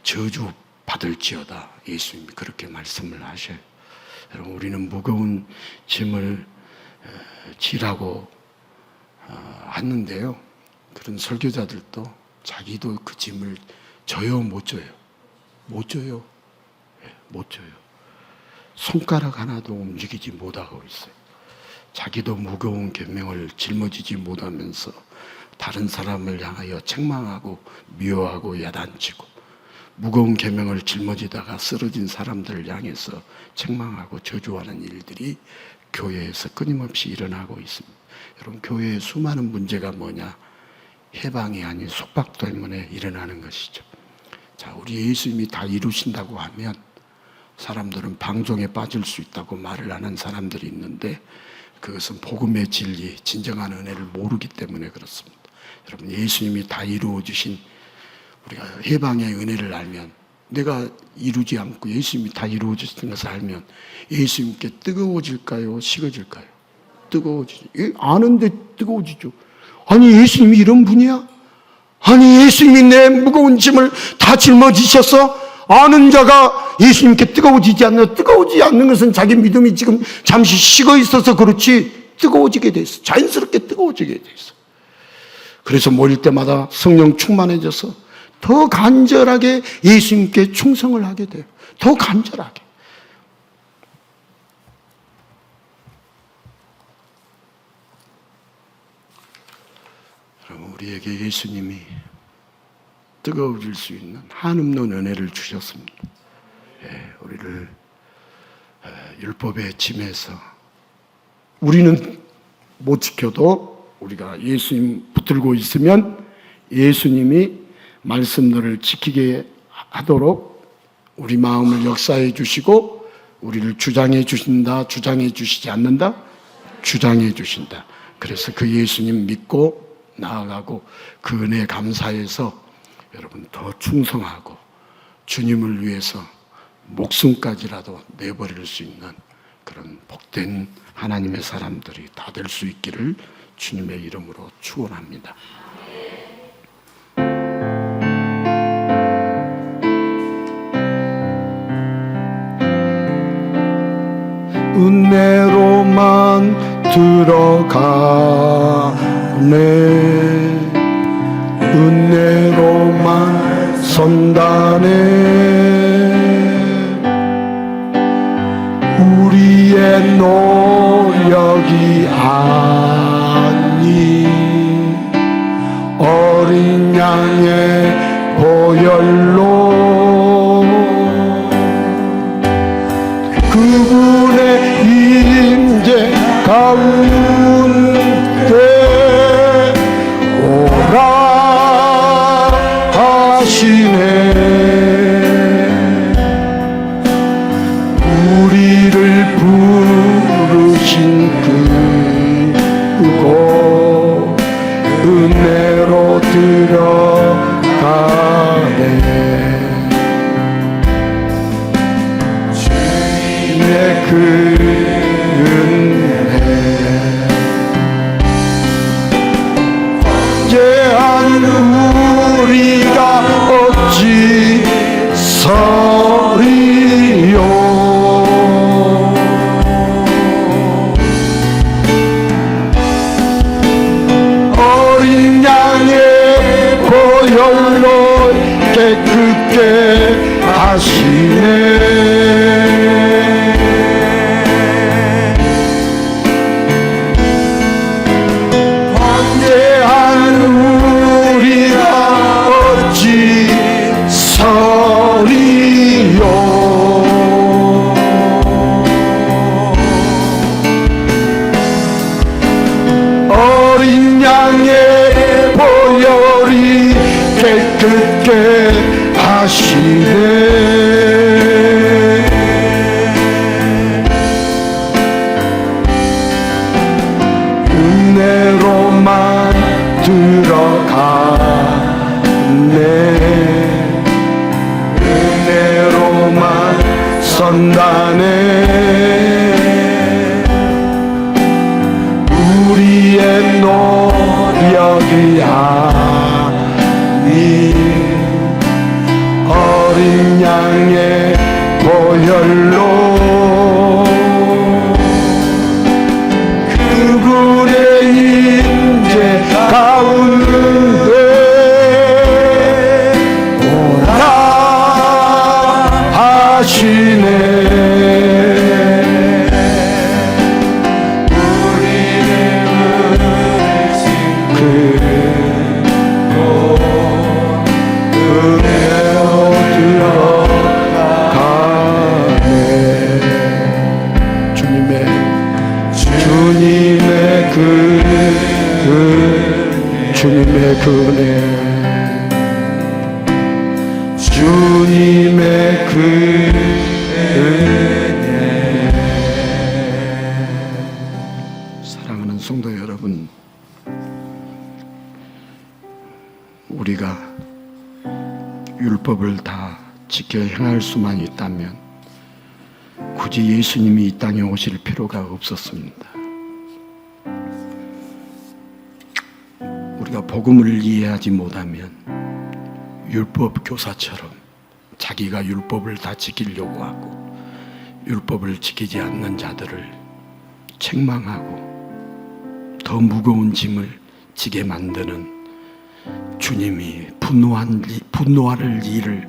저주 받을지어다. 예수님이 그렇게 말씀을 하셔요. 여러분, 우리는 무거운 짐을 지라고 하는데요. 그런 설교자들도 자기도 그 짐을 져요, 못 져요? 못 져요. 못 져요. 손가락 하나도 움직이지 못하고 있어요. 자기도 무거운 계명을 짊어지지 못하면서 다른 사람을 향하여 책망하고 미워하고 야단치고, 무거운 계명을 짊어지다가 쓰러진 사람들을 향해서 책망하고 저주하는 일들이 교회에서 끊임없이 일어나고 있습니다. 여러분, 교회의 수많은 문제가 뭐냐? 해방이 아닌 속박 때문에 일어나는 것이죠. 자, 우리 예수님이 다 이루신다고 하면 사람들은 방종에 빠질 수 있다고 말을 하는 사람들이 있는데, 그것은 복음의 진리, 진정한 은혜를 모르기 때문에 그렇습니다. 여러분, 예수님이 다 이루어 주신 우리가 해방의 은혜를 알면, 내가 이루지 않고 예수님이 다 이루어 주신 것을 알면 예수님께 뜨거워질까요? 식어질까요? 뜨거워지죠. 아는데 뜨거워지죠. 아니, 예수님이 이런 분이야? 아니, 예수님이 내 무거운 짐을 다 짊어지셔서 아는 자가 예수님께 뜨거워지지 않나? 뜨거워지지 않는 것은 자기 믿음이 지금 잠시 식어 있어서 그렇지, 뜨거워지게 돼 있어. 자연스럽게 뜨거워지게 돼 있어. 그래서 모일 때마다 성령 충만해져서 더 간절하게 예수님께 충성을 하게 돼요. 더 간절하게. 여러분, 우리에게 예수님이 뜨거워질 수 있는 한없는 은혜를 주셨습니다. 우리를 율법의 짐에서, 우리는 못 지켜도 우리가 예수님 붙들고 있으면 예수님이 말씀들을 지키게 하도록 우리 마음을 역사해 주시고, 우리를 주장해 주신다, 주장해 주시지 않는다? 주장해 주신다. 그래서 그 예수님 믿고 나아가고 그 은혜 감사해서 여러분 더 충성하고 주님을 위해서 목숨까지라도 내버릴 수 있는 그런 복된 하나님의 사람들이 다 될 수 있기를 주님의 이름으로 축원합니다. 은혜로만 들어가네, 은혜로만 선다네. 우리의 노력이 아니 어린 양의 보혈로 그분의 임재 가운데 오라 하시네. 우리를 부르신 그곳 은혜로 들어가네. 주님의 그 은혜 죄한 우리가 어찌 서리요. 어린 양의 보혈로 깨끗게 하시네. 어린 양의 보혈이 깨끗게 하시네. 은혜로만 들어가네, 은혜로만 선다네. 우리의 노력이 아닌 어린 양의 보혈로 주님의 그 은혜, 주님의 그 은혜. 사랑하는 성도 여러분, 우리가 율법을 다 지켜 행할 수만 있다면 굳이 예수님이 이 땅에 오실 필요가 없었습니다. 우리가 복음을 이해하지 못하면 율법 교사처럼 자기가 율법을 다 지키려고 하고 율법을 지키지 않는 자들을 책망하고 더 무거운 짐을 지게 만드는 주님이 분노할 일을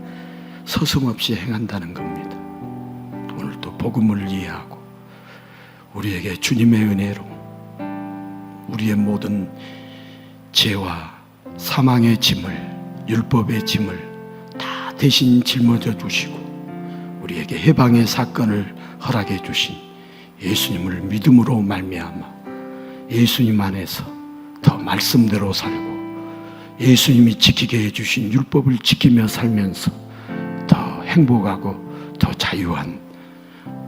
서슴없이 행한다는 겁니다. 오늘도 복음을 이해하고 우리에게 주님의 은혜로 우리의 모든 죄와 사망의 짐을, 율법의 짐을 다 대신 짊어져 주시고 우리에게 해방의 사건을 허락해 주신 예수님을 믿음으로 말미암아 예수님 안에서 더 말씀대로 살고 예수님이 지키게 해주신 율법을 지키며 살면서 더 행복하고 더 자유한,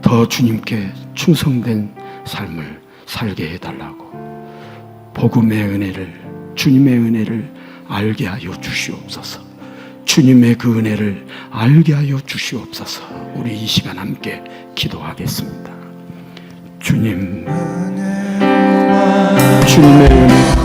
더 주님께 충성된 삶을 살게 해달라고 복음의 은혜를, 주님의 은혜를 알게 하여 주시옵소서. 주님의 그 은혜를 알게 하여 주시옵소서. 우리 이 시간 함께 기도하겠습니다. 주님의 은혜